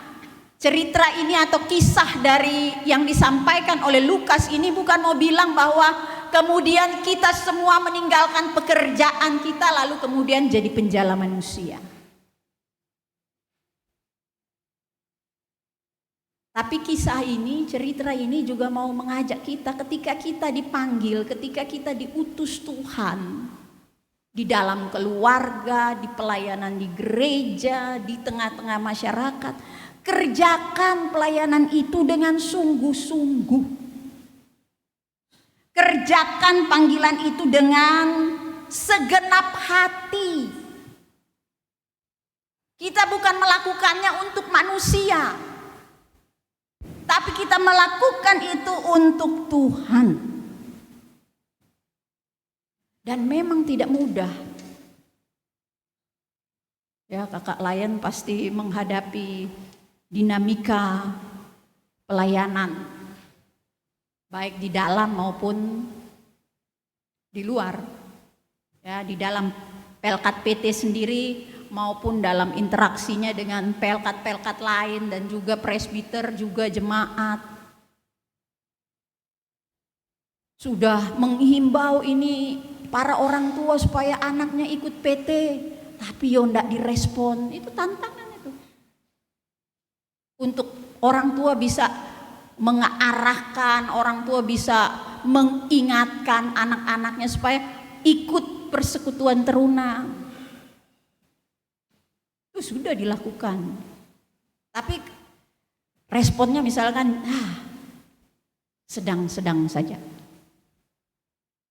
cerita ini atau kisah dari yang disampaikan oleh Lukas ini bukan mau bilang bahwa kemudian kita semua meninggalkan pekerjaan kita lalu kemudian jadi penjala manusia. Tapi kisah ini, cerita ini juga mau mengajak kita ketika kita dipanggil, ketika kita diutus Tuhan di dalam keluarga, di pelayanan di gereja, di tengah-tengah masyarakat, kerjakan pelayanan itu dengan sungguh-sungguh. Kerjakan panggilan itu dengan segenap hati. Kita bukan melakukannya untuk manusia, tapi kita melakukan itu untuk Tuhan. Dan memang tidak mudah. Ya, kakak layan pasti menghadapi dinamika pelayanan, baik di dalam maupun di luar. Ya, di dalam Pelkat PT sendiri maupun dalam interaksinya dengan pelkat-pelkat lain dan juga presbiter, juga jemaat. Sudah menghimbau ini para orang tua supaya anaknya ikut PT, tapi yo ndak direspon. Itu tantangan itu. Untuk orang tua bisa mengarahkan, orang tua bisa mengingatkan anak-anaknya supaya ikut persekutuan teruna. Itu sudah dilakukan. Tapi responnya misalkan sedang-sedang saja.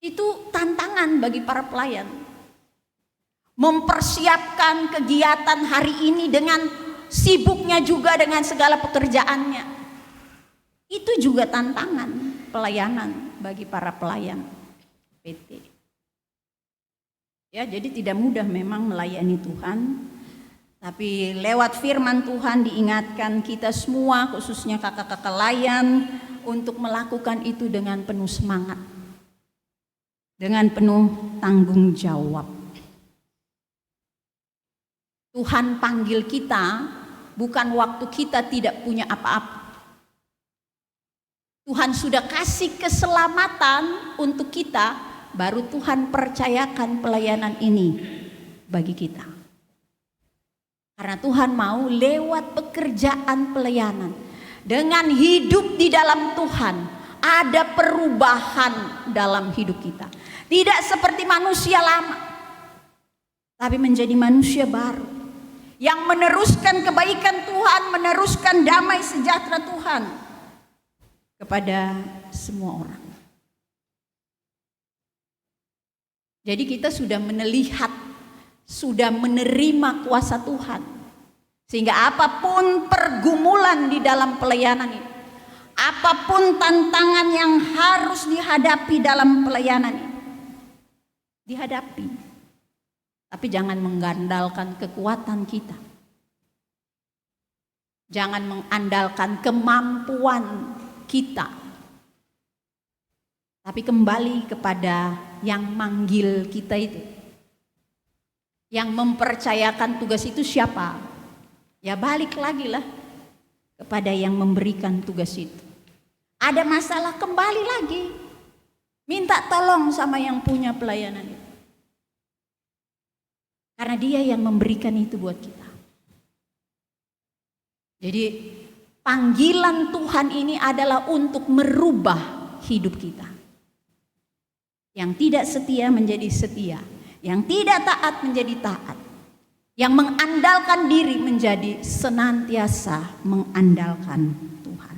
Itu tantangan bagi para pelayan. Mempersiapkan kegiatan hari ini dengan sibuknya juga dengan segala pekerjaannya. Itu juga tantangan pelayanan bagi para pelayan PT. Ya, jadi tidak mudah memang melayani Tuhan. Tapi lewat firman Tuhan diingatkan kita semua, khususnya kakak-kakak layan, untuk melakukan itu dengan penuh semangat, dengan penuh tanggung jawab. Tuhan panggil kita bukan waktu kita tidak punya apa-apa. Tuhan sudah kasih keselamatan untuk kita, baru Tuhan percayakan pelayanan ini bagi kita. Karena Tuhan mau lewat pekerjaan pelayanan, dengan hidup di dalam Tuhan, ada perubahan dalam hidup kita. Tidak seperti manusia lama. tapi menjadi manusia baru yang meneruskan kebaikan Tuhan, meneruskan damai sejahtera Tuhan kepada semua orang. Jadi kita sudah melihat, sudah menerima kuasa Tuhan. Sehingga apapun pergumulan di dalam pelayanan ini, apapun tantangan yang harus dihadapi dalam pelayanan ini, dihadapi. Tapi jangan mengandalkan kekuatan kita. Jangan mengandalkan kemampuan kita. Tapi kembali kepada yang manggil kita itu. Yang mempercayakan tugas itu siapa? Ya balik lagi lah kepada yang memberikan tugas itu. Ada masalah, kembali lagi. Minta tolong sama yang punya pelayanan itu. Karena dia yang memberikan itu buat kita. Jadi panggilan Tuhan ini adalah untuk merubah hidup kita. Yang tidak setia menjadi setia. Yang tidak taat menjadi taat. Yang mengandalkan diri menjadi senantiasa mengandalkan Tuhan.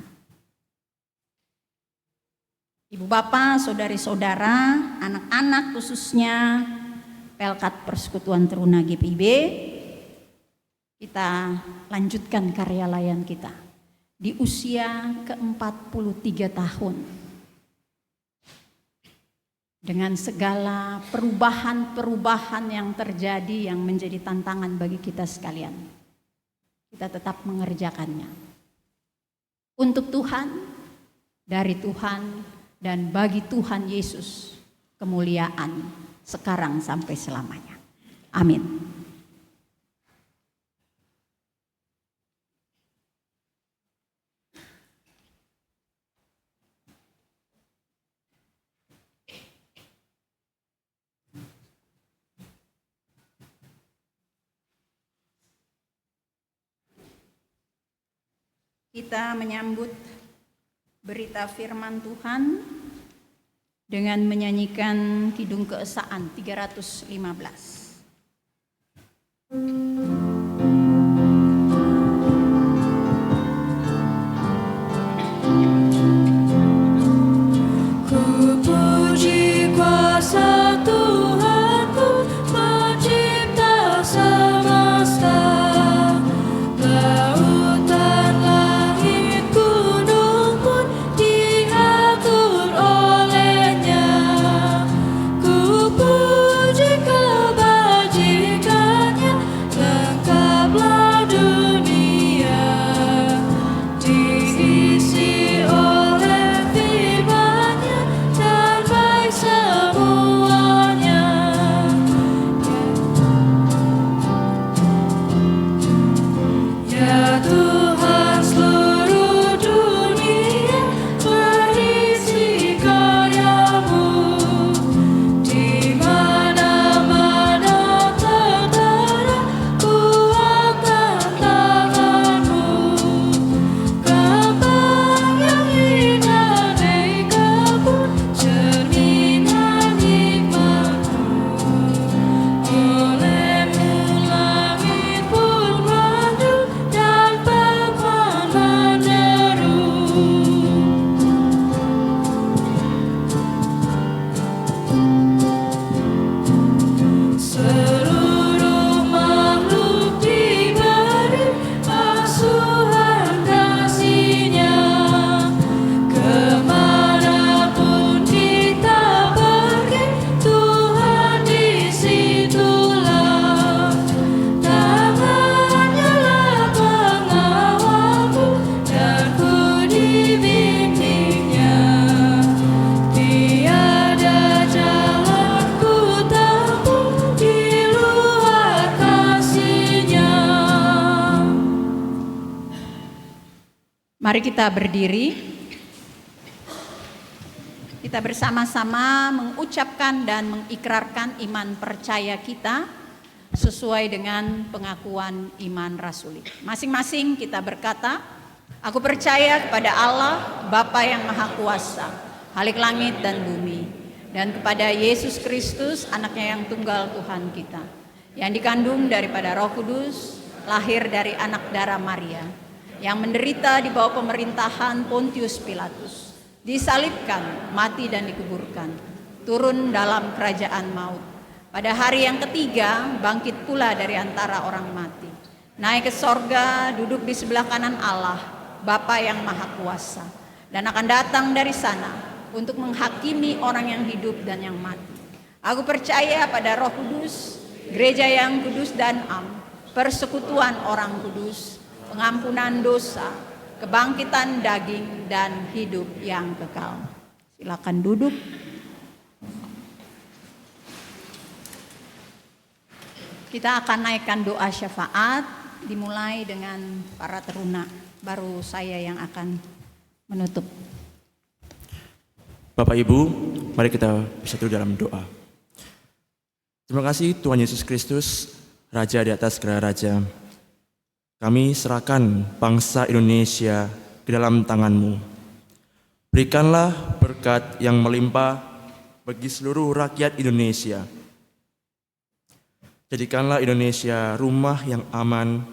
Ibu bapak, saudari-saudara, anak-anak khususnya Pelkat Persekutuan Teruna GPIB, kita lanjutkan karya layan kita di usia ke-43 tahun. Dengan segala perubahan-perubahan yang terjadi yang menjadi tantangan bagi kita sekalian. Kita tetap mengerjakannya. Untuk Tuhan, dari Tuhan, dan bagi Tuhan Yesus kemuliaan sekarang sampai selamanya. Amin. Kita menyambut berita firman Tuhan dengan menyanyikan Kidung Keesaan 315. Mari kita berdiri. Kita bersama-sama mengucapkan dan mengikrarkan iman percaya kita sesuai dengan pengakuan iman rasuli. Masing-masing kita berkata, aku percaya kepada Allah, Bapa yang Maha Kuasa, Khalik langit dan bumi, dan kepada Yesus Kristus, anaknya yang tunggal Tuhan kita, yang dikandung daripada Roh Kudus, lahir dari anak darah Maria, yang menderita di bawah pemerintahan Pontius Pilatus, disalibkan, mati dan dikuburkan, turun dalam kerajaan maut. Pada hari yang ketiga bangkit pula dari antara orang mati, naik ke sorga, duduk di sebelah kanan Allah, Bapa yang Maha Kuasa, dan akan datang dari sana untuk menghakimi orang yang hidup dan yang mati. Aku percaya pada Roh Kudus, gereja yang kudus dan am, persekutuan orang kudus, pengampunan dosa, kebangkitan daging, dan hidup yang kekal. Silakan duduk. Kita akan naikkan doa syafaat, dimulai dengan para teruna, baru saya yang akan menutup. Bapak Ibu, mari kita bersatu dalam doa. Terima kasih Tuhan Yesus Kristus, Raja di atas segala raja. Kami serahkan bangsa Indonesia ke dalam tangan-Mu. Berikanlah berkat yang melimpah bagi seluruh rakyat Indonesia. Jadikanlah Indonesia rumah yang aman,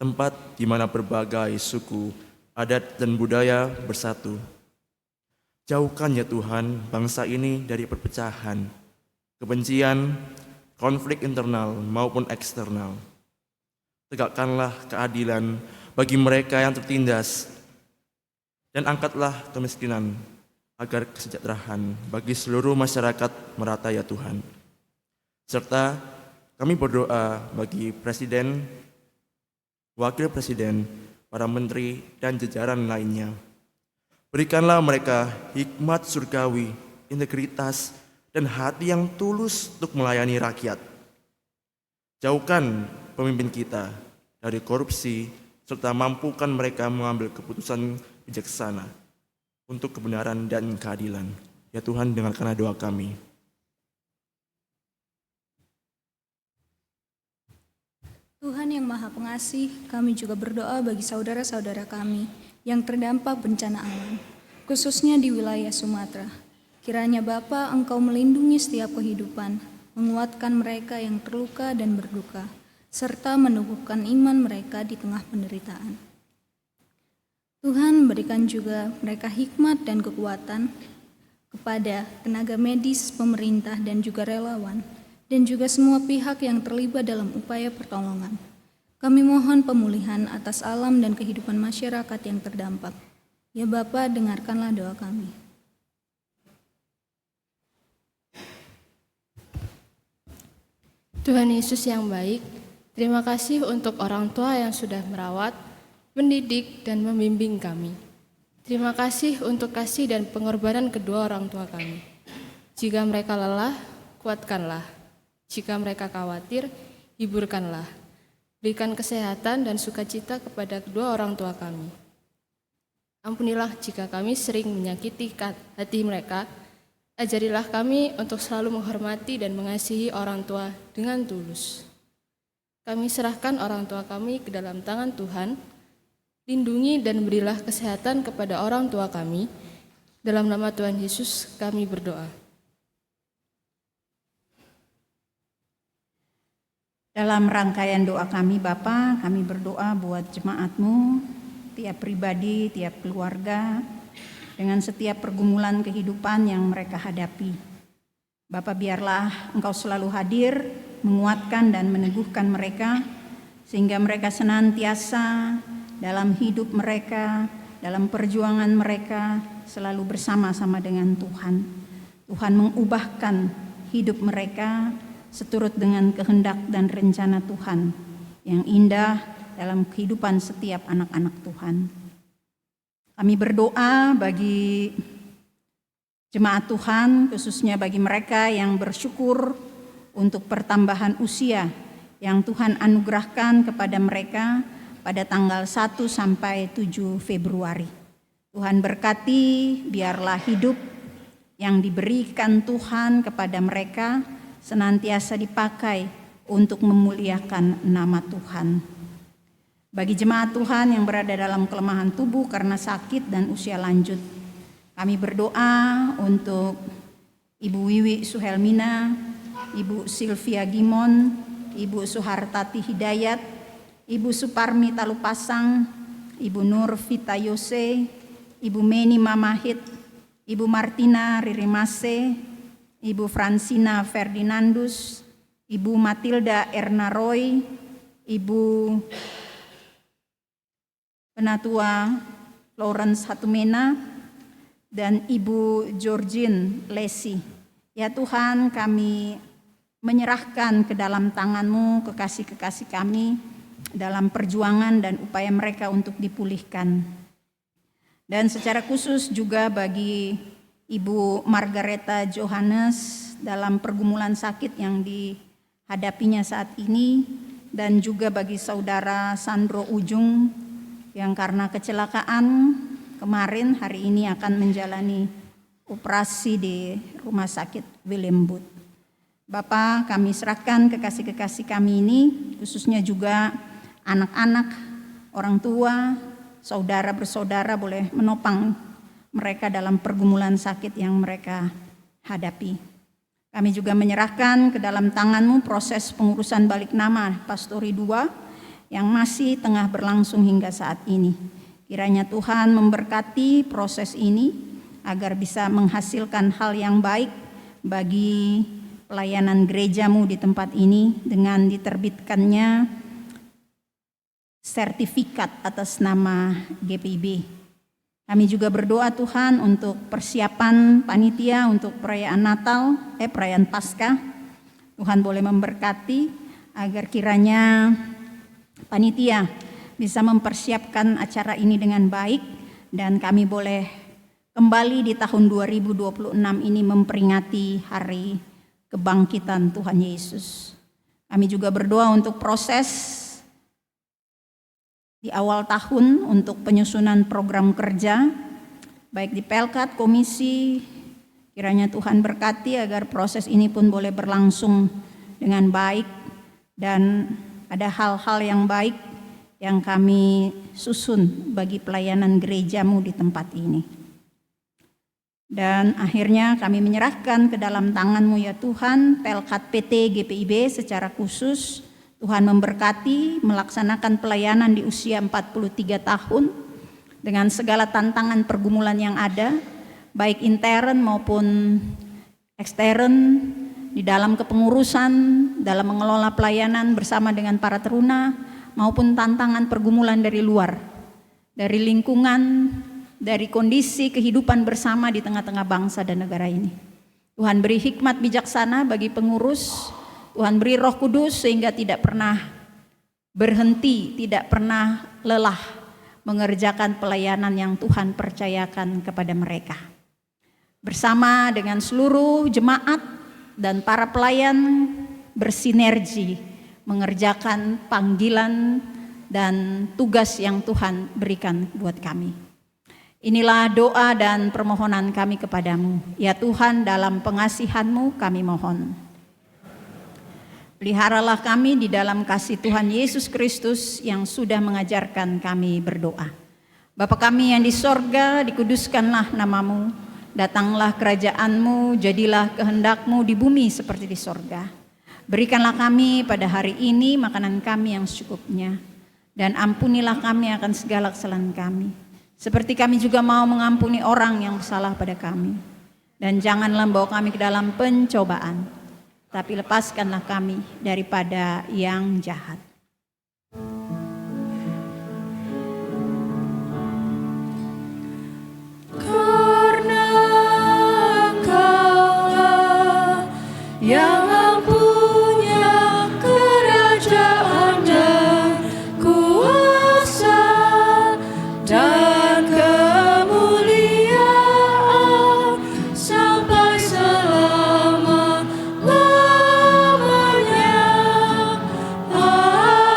tempat di mana berbagai suku, adat, dan budaya bersatu. Jauhkan ya Tuhan bangsa ini dari perpecahan, kebencian, konflik internal maupun eksternal. Tegakkanlah keadilan bagi mereka yang tertindas, dan angkatlah kemiskinan agar kesejahteraan bagi seluruh masyarakat merata ya Tuhan. Serta kami berdoa bagi Presiden, Wakil Presiden, para menteri, dan jajaran lainnya. Berikanlah mereka hikmat surgawi, integritas, dan hati yang tulus untuk melayani rakyat. Jauhkan pemimpin kita dari korupsi, serta mampukan mereka mengambil keputusan bijaksana untuk kebenaran dan keadilan. Ya Tuhan, dengarkanlah doa kami. Tuhan yang Maha Pengasih, kami juga berdoa bagi saudara-saudara kami yang terdampak bencana alam, khususnya di wilayah Sumatera. Kiranya Bapa, Engkau melindungi setiap kehidupan, menguatkan mereka yang terluka dan berduka, serta menumbuhkan iman mereka di tengah penderitaan. Tuhan, berikan juga mereka hikmat dan kekuatan kepada tenaga medis, pemerintah, dan juga relawan, dan juga semua pihak yang terlibat dalam upaya pertolongan. Kami mohon pemulihan atas alam dan kehidupan masyarakat yang terdampak. Ya Bapa, dengarkanlah doa kami. Tuhan Yesus yang baik, terima kasih untuk orang tua yang sudah merawat, mendidik, dan membimbing kami. Terima kasih untuk kasih dan pengorbanan kedua orang tua kami. Jika mereka lelah, kuatkanlah. Jika mereka khawatir, hiburkanlah. Berikan kesehatan dan sukacita kepada kedua orang tua kami. Ampunilah jika kami sering menyakiti hati mereka. Ajarilah kami untuk selalu menghormati dan mengasihi orang tua dengan tulus. Kami serahkan orang tua kami ke dalam tangan Tuhan. Lindungi dan berilah kesehatan kepada orang tua kami. Dalam nama Tuhan Yesus kami berdoa. Dalam rangkaian doa kami Bapa, kami berdoa buat jemaat-Mu, tiap pribadi, tiap keluarga, dengan setiap pergumulan kehidupan yang mereka hadapi. Bapa, biarlah Engkau selalu hadir, menguatkan dan meneguhkan mereka, sehingga mereka senantiasa dalam hidup mereka, dalam perjuangan mereka, selalu bersama-sama dengan Tuhan. Tuhan mengubahkan hidup mereka seturut dengan kehendak dan rencana Tuhan yang indah dalam kehidupan setiap anak-anak Tuhan. Kami berdoa bagi jemaat Tuhan, khususnya bagi mereka yang bersyukur untuk pertambahan usia yang Tuhan anugerahkan kepada mereka pada tanggal 1 sampai 7 Februari. Tuhan berkati, biarlah hidup yang diberikan Tuhan kepada mereka senantiasa dipakai untuk memuliakan nama Tuhan. Bagi jemaat Tuhan yang berada dalam kelemahan tubuh karena sakit dan usia lanjut, kami berdoa untuk Ibu Wiwi Suhelmina, Ibu Sylvia Gimon, Ibu Suhartati Hidayat, Ibu Suparmi Talupasang, Ibu Nur Vita Yose, Ibu Meni Mamahit, Ibu Martina Ririmase, Ibu Fransina Ferdinandus, Ibu Matilda Erna Roy, Ibu Penatua Lawrence Hatumena, dan Ibu Georgine Lesi. Ya Tuhan, kami menyerahkan ke dalam tangan-Mu kekasih-kekasih kami dalam perjuangan dan upaya mereka untuk dipulihkan. Dan secara khusus juga bagi Ibu Margareta Johannes dalam pergumulan sakit yang dihadapinya saat ini, dan juga bagi Saudara Sandro Ujung yang karena kecelakaan kemarin hari ini akan menjalani operasi di Rumah Sakit William Booth. Bapak, kami serahkan kekasih-kekasih kami ini, khususnya juga anak-anak, orang tua, saudara bersaudara boleh menopang mereka dalam pergumulan sakit yang mereka hadapi. Kami juga menyerahkan ke dalam tangan-Mu proses pengurusan balik nama Pastori II yang masih tengah berlangsung hingga saat ini. Kiranya Tuhan memberkati proses ini agar bisa menghasilkan hal yang baik bagi pelayanan gereja-Mu di tempat ini dengan diterbitkannya sertifikat atas nama GPIB. Kami juga berdoa Tuhan untuk persiapan panitia untuk perayaan Paskah. Tuhan boleh memberkati agar kiranya panitia bisa mempersiapkan acara ini dengan baik, dan kami boleh kembali di tahun 2026 ini memperingati hari kebangkitan Tuhan Yesus. Kami juga berdoa untuk proses di awal tahun untuk penyusunan program kerja, baik di Pelkat, komisi, kiranya Tuhan berkati agar proses ini pun boleh berlangsung dengan baik, dan ada hal-hal yang baik yang kami susun bagi pelayanan gereja-Mu di tempat ini. Dan akhirnya kami menyerahkan ke dalam tangan-Mu ya Tuhan, Pelkat PT GPIB secara khusus. Tuhan memberkati melaksanakan pelayanan di usia 43 tahun dengan segala tantangan pergumulan yang ada, baik intern maupun ekstern, di dalam kepengurusan, dalam mengelola pelayanan bersama dengan para teruna, maupun tantangan pergumulan dari luar, dari lingkungan, dari kondisi kehidupan bersama di tengah-tengah bangsa dan negara ini. Tuhan beri hikmat bijaksana bagi pengurus, Tuhan beri Roh Kudus sehingga tidak pernah berhenti, tidak pernah lelah mengerjakan pelayanan yang Tuhan percayakan kepada mereka. Bersama dengan seluruh jemaat dan para pelayan bersinergi mengerjakan panggilan dan tugas yang Tuhan berikan buat kami. Inilah doa dan permohonan kami kepadamu. Ya Tuhan, dalam pengasihan-Mu kami mohon. Peliharalah kami di dalam kasih Tuhan Yesus Kristus yang sudah mengajarkan kami berdoa. Bapa kami yang di sorga, dikuduskanlah nama-Mu. Datanglah kerajaan-Mu, jadilah kehendak-Mu di bumi seperti di sorga. Berikanlah kami pada hari ini makanan kami yang secukupnya. Dan ampunilah kami akan segala kesalahan kami, seperti kami juga mau mengampuni orang yang bersalah pada kami. Dan janganlah membawa kami ke dalam pencobaan, tapi lepaskanlah kami daripada yang jahat. Karena Kaulah yang punya kerajaan dan kuasa dan kemuliaan sampai selama-lamanya. Amin.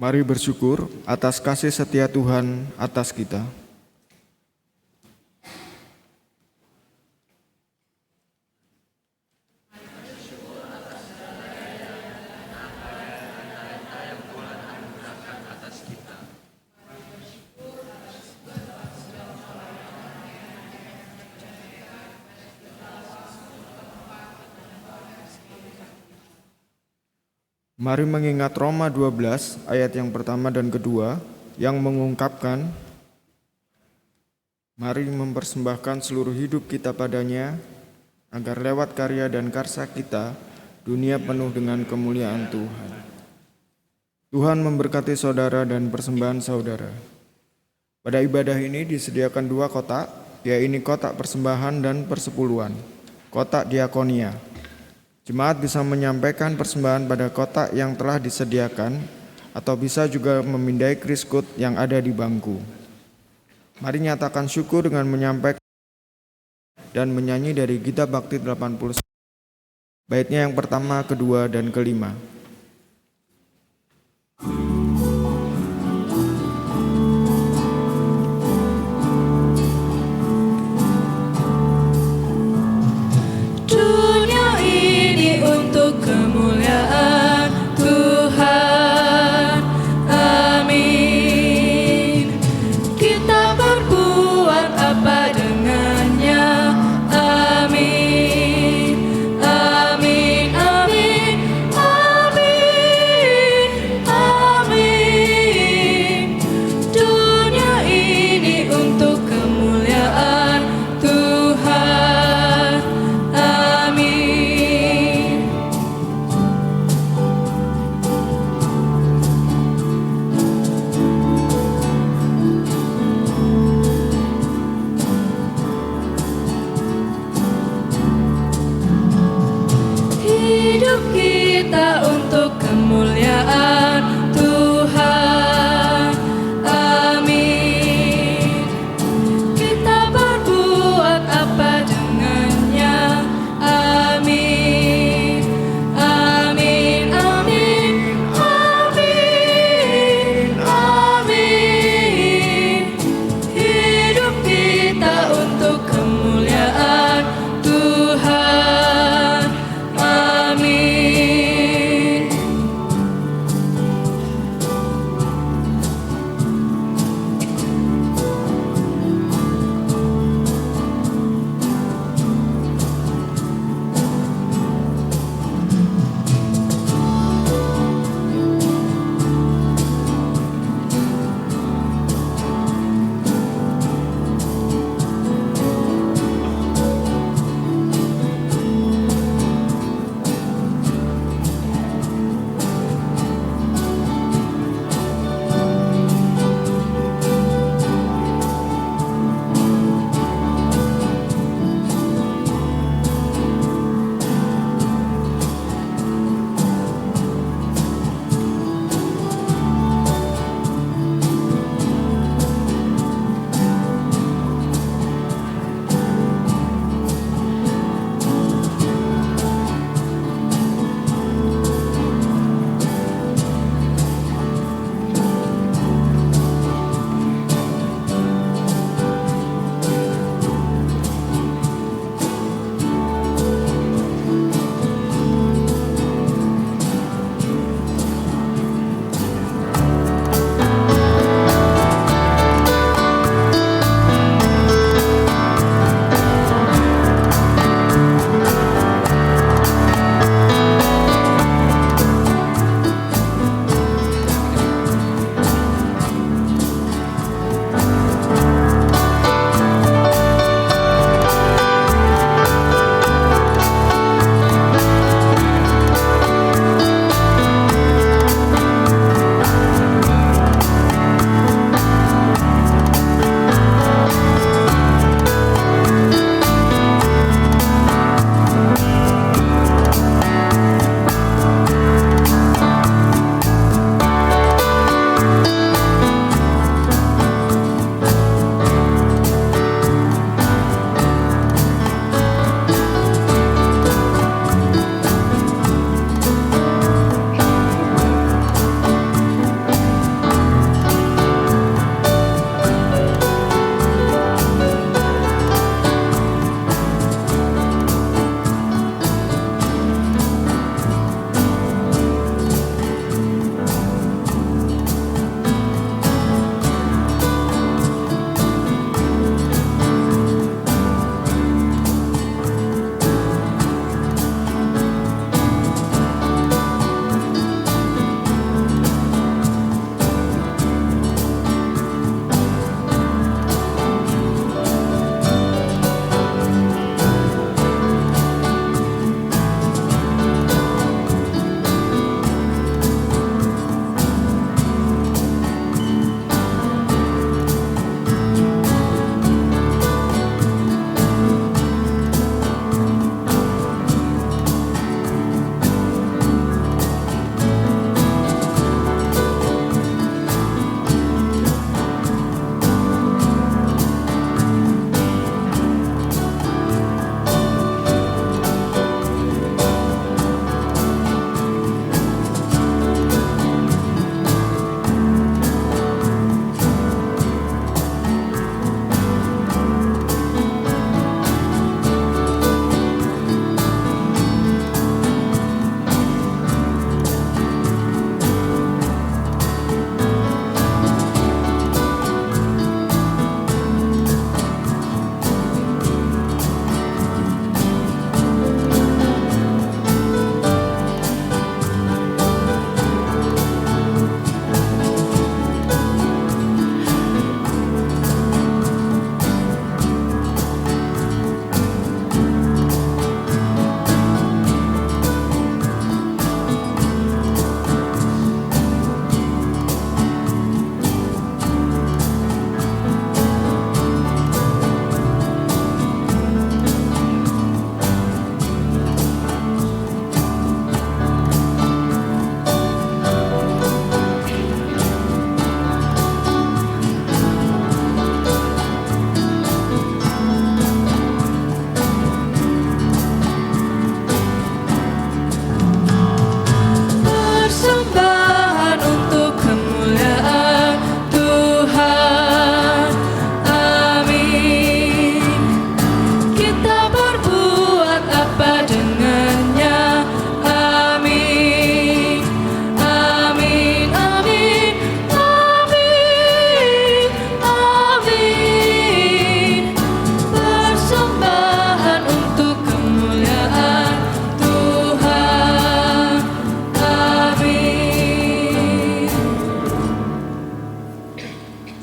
Mari bersyukur atas kasih setia Tuhan atas kita. Mari mengingat Roma 12 ayat yang pertama dan kedua yang mengungkapkan, mari mempersembahkan seluruh hidup kita padanya, agar lewat karya dan karsa kita, dunia penuh dengan kemuliaan Tuhan. Tuhan memberkati saudara dan persembahan saudara. Pada ibadah ini disediakan 2 kotak, yaitu kotak persembahan dan persepuluhan, kotak diakonia. Jemaat bisa menyampaikan persembahan pada kotak yang telah disediakan atau bisa juga memindai kriskut yang ada di bangku. Mari nyatakan syukur dengan menyampaikan dan menyanyi dari Gita Bakti 81. Baitnya yang pertama, kedua, dan kelima. Kemuliaan Tuhan, amin. Kita berbuat apa dengannya, amin, amin, amin, amin, amin. Dunia ini untuk kemuliaan Tuhan, amin. Hidup kita untuk kemuliaan Tuhan, amin. Kita berbuat apa dengannya, amin, amin, amin, amin, amin. Hidup kita untuk kemuliaan Tuhan, amin.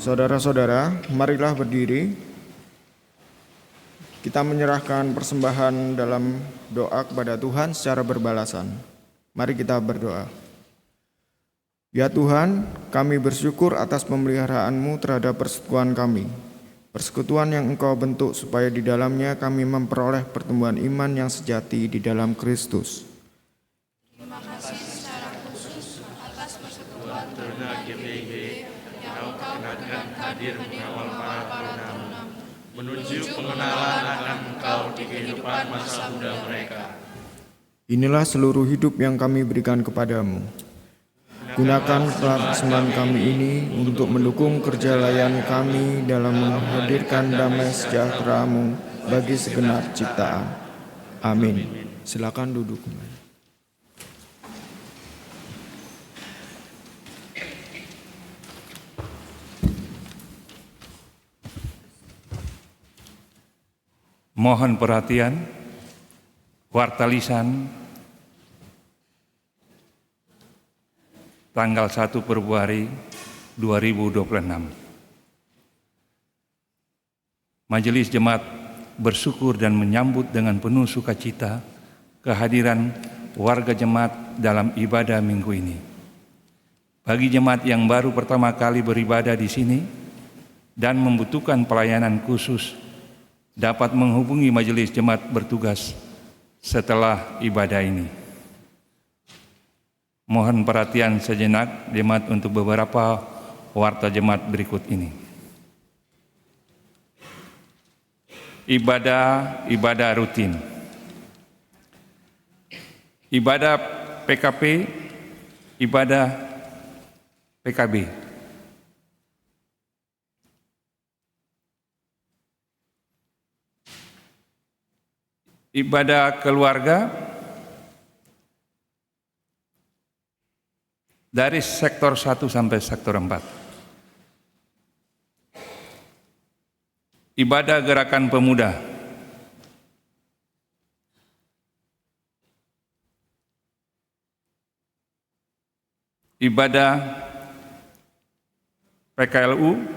Saudara-saudara, marilah berdiri. Kita menyerahkan persembahan dalam doa kepada Tuhan secara berbalasan. Mari kita berdoa. Ya Tuhan, kami bersyukur atas pemeliharaan-Mu terhadap persekutuan kami. Persekutuan yang Engkau bentuk supaya di dalamnya kami memperoleh pertumbuhan iman yang sejati di dalam Kristus. Terima kasih secara khusus atas persekutuan teruna GPIB yang Engkau dengan hadir mengawal para teruna menuju pengenalan akan Engkau di kehidupan masa muda mereka. Inilah seluruh hidup yang kami berikan kepadamu. Gunakan persembahan kami ini untuk mendukung kerja layan kami dalam menghadirkan damai sejahtera-Mu bagi segenap ciptaan. Amin. Silakan duduk. Mohon perhatian, warta lisan tanggal 1 Februari 2026. Majelis Jemaat bersyukur dan menyambut dengan penuh sukacita kehadiran warga jemaat dalam ibadah minggu ini. Bagi jemaat yang baru pertama kali beribadah di sini dan membutuhkan pelayanan khusus, dapat menghubungi majelis jemaat bertugas setelah ibadah ini. Mohon perhatian sejenak jemaat untuk beberapa warta jemaat berikut ini. Ibadah rutin. Ibadah PKP, ibadah PKB. Ibadah keluarga dari sektor 1 sampai sektor 4. Ibadah gerakan pemuda. Ibadah PKLU.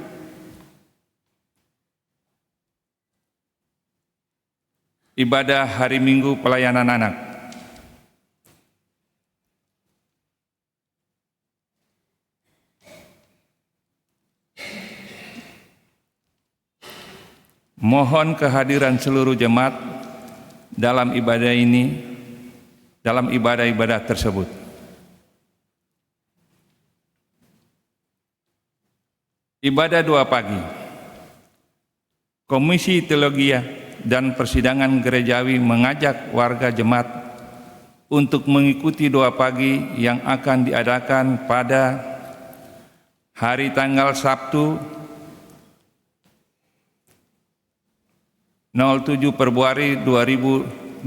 Ibadah hari Minggu pelayanan anak. Mohon kehadiran seluruh jemaat dalam ibadah ini, dalam ibadah-ibadah tersebut. Ibadah 2 pagi. Komisi Teologi dan Persidangan Gerejawi mengajak warga jemaat untuk mengikuti doa pagi yang akan diadakan pada hari tanggal Sabtu 07 Februari 2026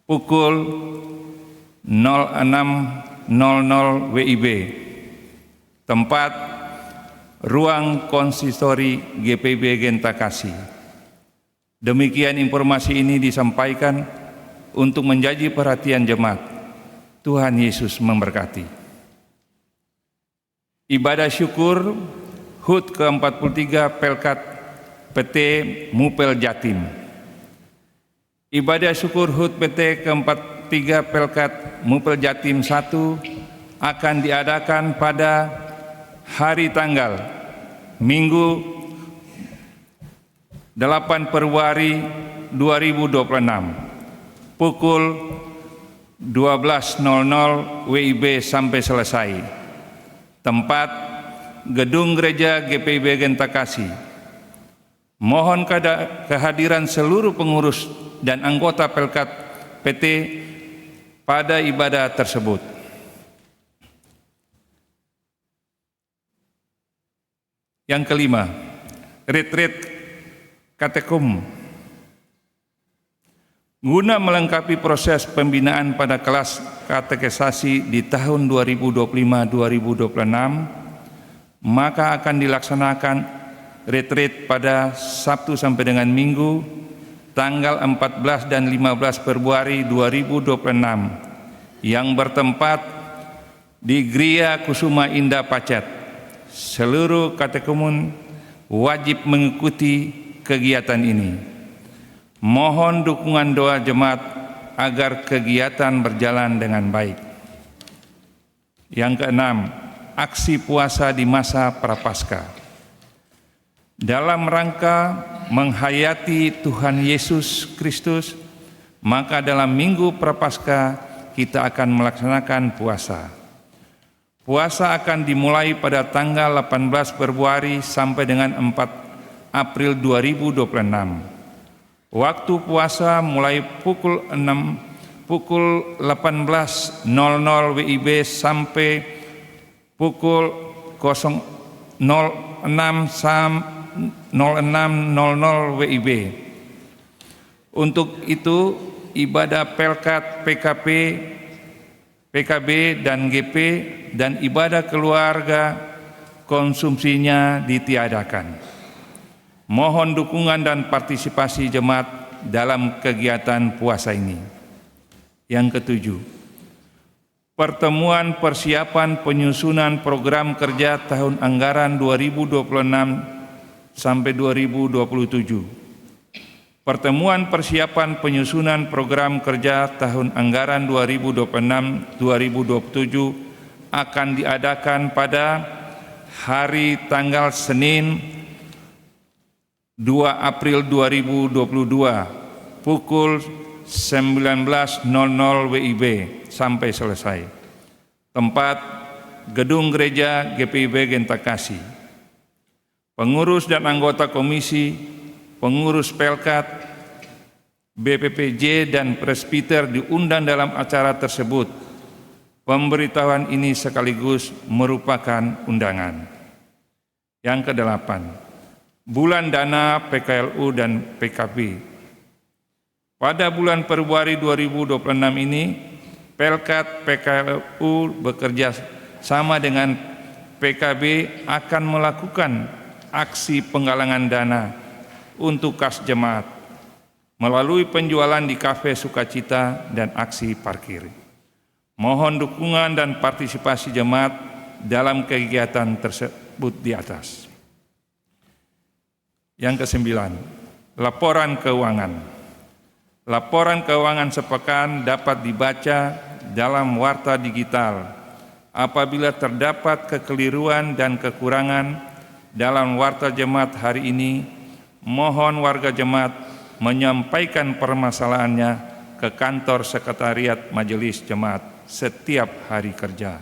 pukul 06.00 WIB. Tempat ruang konsistori GPIB Gentakasi. Demikian informasi ini disampaikan untuk menjadi perhatian jemaat. Tuhan Yesus memberkati. Ibadah syukur HUT ke-43 Pelkat PT Mupel Jatim. Ibadah syukur HUT PT ke-43 Pelkat Mupel Jatim 1 akan diadakan pada hari tanggal Minggu 8 Februari 2026 pukul 12.00 WIB sampai selesai. Tempat Gedung Gereja GPIB Gentakasi. Mohon kehadiran seluruh pengurus dan anggota Pelkat PT pada ibadah tersebut. Yang kelima, retreat katekum. Guna melengkapi proses pembinaan pada kelas katekisasi di tahun 2025-2026, maka akan dilaksanakan retreat pada Sabtu sampai dengan Minggu tanggal 14 dan 15 Februari 2026 yang bertempat di Gria Kusuma Indah Pacet, seluruh katekumen wajib mengikuti kegiatan ini. Mohon dukungan doa jemaat agar kegiatan berjalan dengan baik. Yang keenam, aksi puasa di masa Prapaskah. Dalam rangka menghayati Tuhan Yesus Kristus, maka dalam Minggu Prapaskah kita akan melaksanakan puasa. Puasa akan dimulai pada tanggal 18 Februari sampai dengan 4 April 2026. Waktu puasa mulai pukul 18.00 WIB sampai pukul 06.00 WIB. Untuk itu, ibadah Pelkat, PKB dan GP dan ibadah keluarga konsumsinya ditiadakan. Mohon dukungan dan partisipasi jemaat dalam kegiatan puasa ini. Yang ketujuh, pertemuan persiapan penyusunan program kerja tahun anggaran 2026 sampai 2027. Pertemuan persiapan penyusunan program kerja tahun anggaran 2026-2027 akan diadakan pada hari tanggal Senin 2 April 2022 pukul 19.00 WIB sampai selesai. Tempat Gedung Gereja GPIB Gentakasi. Pengurus dan anggota komisi, pengurus Pelkat, BPPJ dan presbiter diundang dalam acara tersebut. Pemberitahuan ini sekaligus merupakan undangan. Yang kedelapan, bulan dana PKLU dan PKB. Pada bulan Februari 2026 ini, Pelkat PKLU bekerja sama dengan PKB akan melakukan aksi penggalangan dana untuk kas jemaat melalui penjualan di kafe sukacita dan aksi parkir. Mohon dukungan dan partisipasi jemaat dalam kegiatan tersebut di atas. Yang kesembilan, laporan keuangan. Laporan keuangan sepekan dapat dibaca dalam warta digital. Apabila terdapat kekeliruan dan kekurangan dalam warta jemaat hari ini, mohon warga jemaat menyampaikan permasalahannya ke kantor sekretariat Majelis Jemaat setiap hari kerja,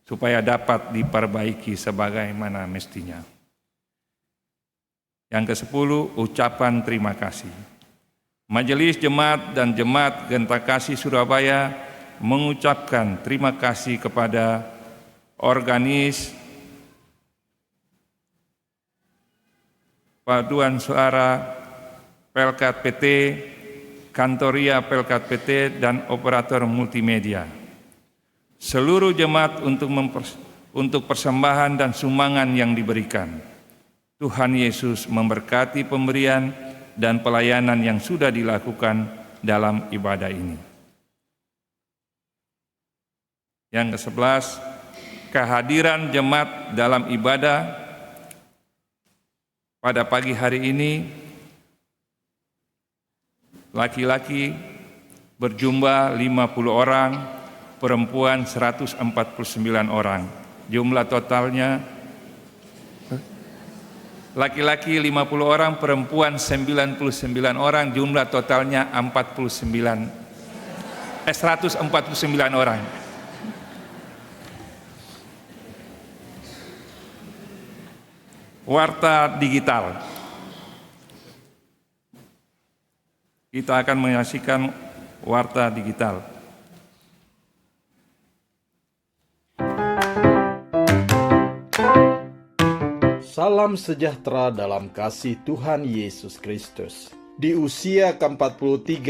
supaya dapat diperbaiki sebagaimana mestinya. Yang ke-10, ucapan terima kasih. Majelis Jemaat dan Jemaat Gentakasi Surabaya mengucapkan terima kasih kepada organis Paduan Suara Pelkat PT, Kantoria Pelkat PT, dan operator multimedia. Seluruh jemaat untuk persembahan dan sumbangan yang diberikan. Tuhan Yesus memberkati pemberian dan pelayanan yang sudah dilakukan dalam ibadah ini. Yang ke-11, kehadiran jemaat dalam ibadah pada pagi hari ini, laki-laki berjumlah 50 orang, perempuan 149 orang. Jumlah totalnya laki-laki 50 orang, perempuan 99 orang, jumlah totalnya 149 orang. Warta digital. Kita akan menyaksikan warta digital. Salam sejahtera dalam kasih Tuhan Yesus Kristus. Di usia ke-43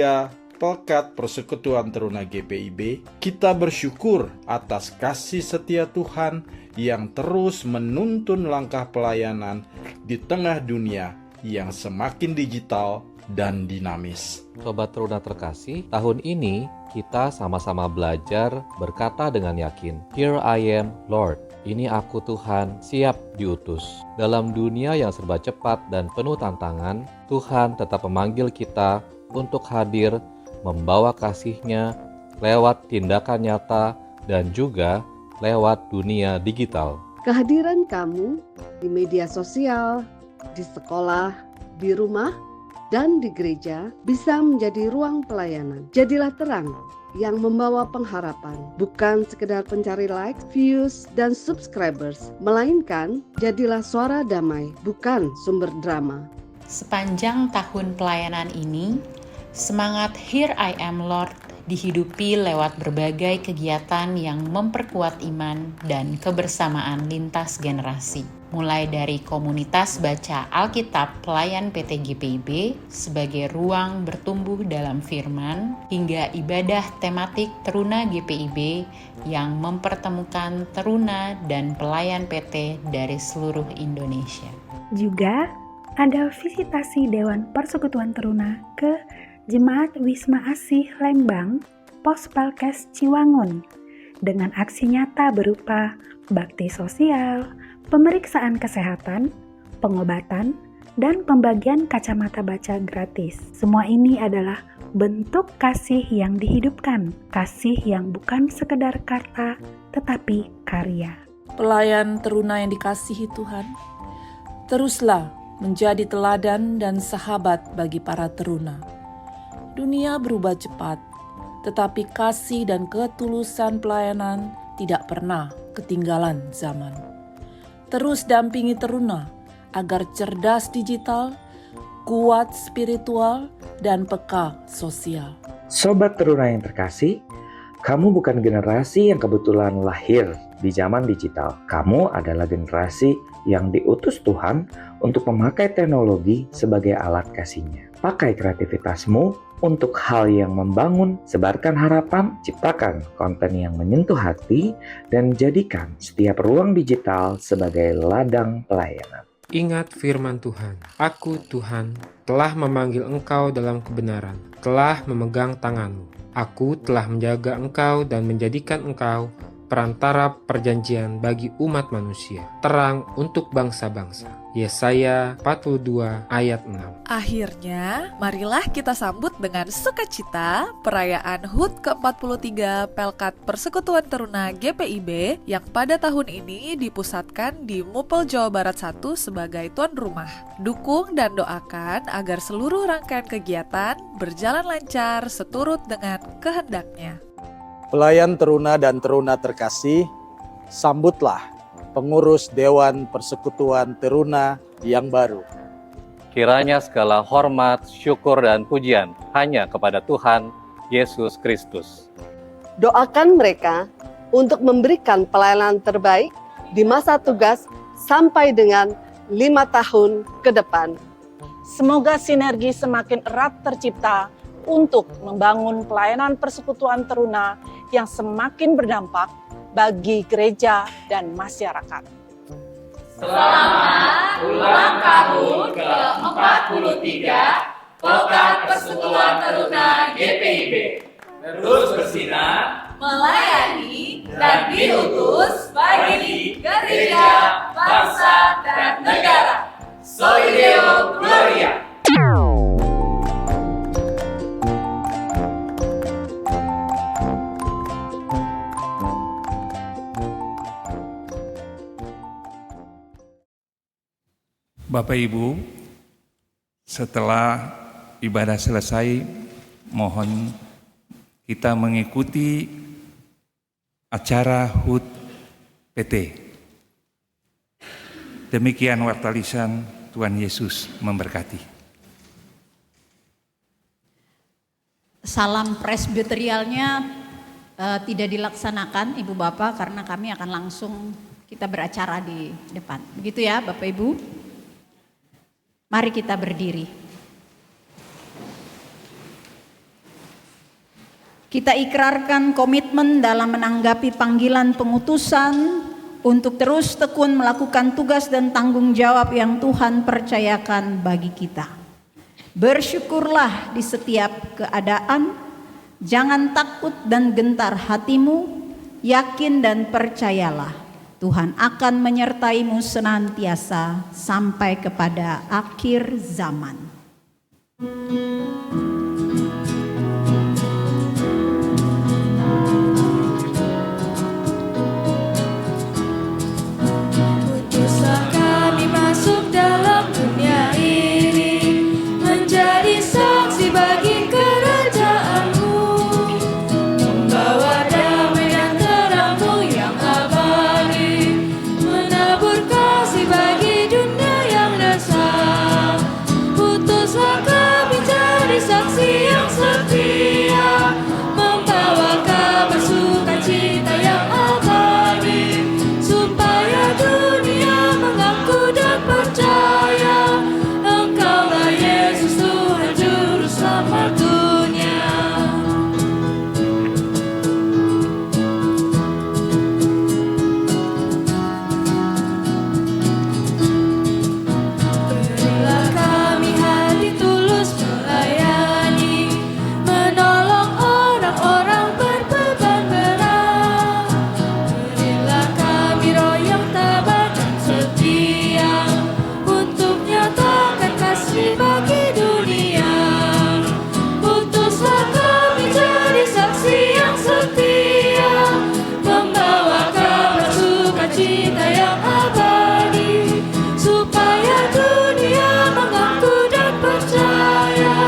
Pelkat Persekutuan Teruna GPIB, kita bersyukur atas kasih setia Tuhan yang terus menuntun langkah pelayanan di tengah dunia yang semakin digital dan dinamis. Sobat Teruna terkasih, tahun ini kita sama-sama belajar berkata dengan yakin, Here I am, Lord. Ini aku Tuhan, siap diutus. Dalam dunia yang serba cepat dan penuh tantangan, Tuhan tetap memanggil kita untuk hadir membawa kasih-Nya lewat tindakan nyata dan juga lewat dunia digital. Kehadiran kamu di media sosial, di sekolah, di rumah, dan di gereja bisa menjadi ruang pelayanan. Jadilah terang yang membawa pengharapan, bukan sekedar pencari likes, views, dan subscribers, melainkan jadilah suara damai, bukan sumber drama. Sepanjang tahun pelayanan ini, semangat Here I Am Lord dihidupi lewat berbagai kegiatan yang memperkuat iman dan kebersamaan lintas generasi. Mulai dari komunitas baca Alkitab pelayan PT GPIB sebagai ruang bertumbuh dalam firman, hingga ibadah tematik Teruna GPIB yang mempertemukan teruna dan pelayan PT dari seluruh Indonesia. Juga ada visitasi Dewan Persekutuan Teruna ke Jemaat Wisma Asih Lembang, Pos Pelkes Ciwangun, dengan aksi nyata berupa bakti sosial, pemeriksaan kesehatan, pengobatan, dan pembagian kacamata baca gratis. Semua ini adalah bentuk kasih yang dihidupkan, kasih yang bukan sekedar kata, tetapi karya. Pelayan teruna yang dikasihi Tuhan, teruslah menjadi teladan dan sahabat bagi para teruna. Dunia berubah cepat, tetapi kasih dan ketulusan pelayanan tidak pernah ketinggalan zaman. Terus dampingi teruna agar cerdas digital, kuat spiritual, dan peka sosial. Sobat teruna yang terkasih, kamu bukan generasi yang kebetulan lahir di zaman digital. Kamu adalah generasi yang diutus Tuhan untuk memakai teknologi sebagai alat kasih-Nya. Pakai kreativitasmu untuk hal yang membangun, sebarkan harapan, ciptakan konten yang menyentuh hati, dan jadikan setiap ruang digital sebagai ladang pelayanan. Ingat firman Tuhan, Aku Tuhan telah memanggil engkau dalam kebenaran, telah memegang tanganmu. Aku telah menjaga engkau dan menjadikan engkau perantara perjanjian bagi umat manusia, terang untuk bangsa-bangsa. Yesaya 42 ayat 6. Akhirnya, marilah kita sambut dengan sukacita perayaan HUT ke-43 Pelkat Persekutuan Teruna GPIB yang pada tahun ini dipusatkan di Mupel Jawa Barat 1 sebagai tuan rumah. Dukung dan doakan agar seluruh rangkaian kegiatan berjalan lancar seturut dengan kehendaknya. Pelayan teruna dan teruna terkasih, sambutlah pengurus Dewan Persekutuan Teruna yang baru. Kiranya segala hormat, syukur, dan pujian hanya kepada Tuhan Yesus Kristus. Doakan mereka untuk memberikan pelayanan terbaik di masa tugas sampai dengan 5 tahun ke depan. Semoga sinergi semakin erat tercipta untuk membangun pelayanan persekutuan teruna yang semakin berdampak bagi gereja dan masyarakat. Selamat ulang tahun ke-43 Pelkat Persekutuan Teruna GPIB. Terus bersinar, melayani, dan diutus bagi gereja, bangsa, dan negara. Soli Deo Gloria. Bapak Ibu, setelah ibadah selesai, mohon kita mengikuti acara HUT PT. Demikian warta lisan, Tuhan Yesus memberkati. Salam presbyterialnya tidak dilaksanakan Ibu Bapak karena kami akan langsung kita beracara di depan. Begitu ya Bapak Ibu? Mari kita berdiri. Kita ikrarkan komitmen dalam menanggapi panggilan pengutusan untuk terus tekun melakukan tugas dan tanggung jawab yang Tuhan percayakan bagi kita. Bersyukurlah di setiap keadaan, jangan takut dan gentar hatimu, yakin dan percayalah. Tuhan akan menyertaimu senantiasa sampai kepada akhir zaman. Utuslah kami masuk dalam dunia ini, menjadi saksi bagi kerajaan-Mu, membawa damai dan terang-Mu yang abadi, menabur kasih bagi dunia yang resah. Utuslah kami jadi saksi yang setia, membawa kabar sukacita yang abadi, supaya dunia mengaku dan percaya Engkaulah Yesus Tuhan Juru Selamat dunia. Berilah kami hati tulus melayani, menolong orang-orang berbeban berat. Berilah kami roh yang tabah dan setia, untuk nyatakan kasih bagi dunia. Utuslah kami jadi saksi yang setia, membawa kabar sukacita yang abadi, supaya dunia mengaku dan percaya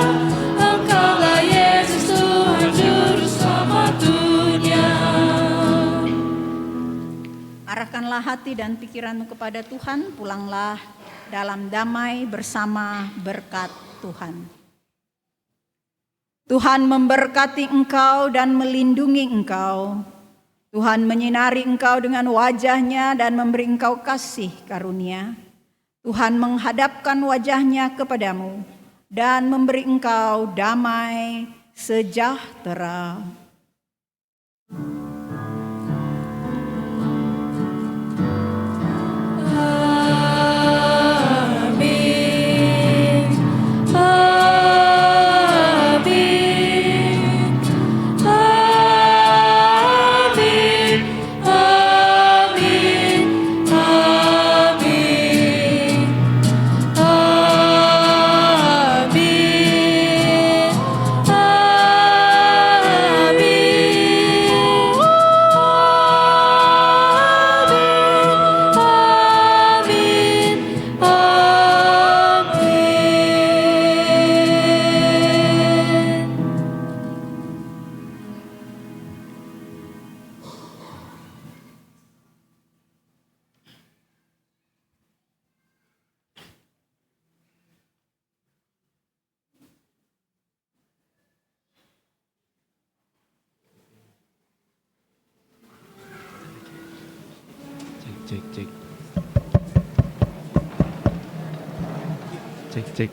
Engkaulah Yesus Tuhan Juru Selamat dunia. Arahkanlah hati dan pikiranmu kepada Tuhan, pulanglah dalam damai bersama berkat Tuhan. Tuhan memberkati engkau dan melindungi engkau. Tuhan menyinari engkau dengan wajah-Nya dan memberi engkau kasih karunia. Tuhan menghadapkan wajah-Nya kepadamu dan memberi engkau damai sejahtera. Amin. Amin. Amin. Amin. Amin. Cek.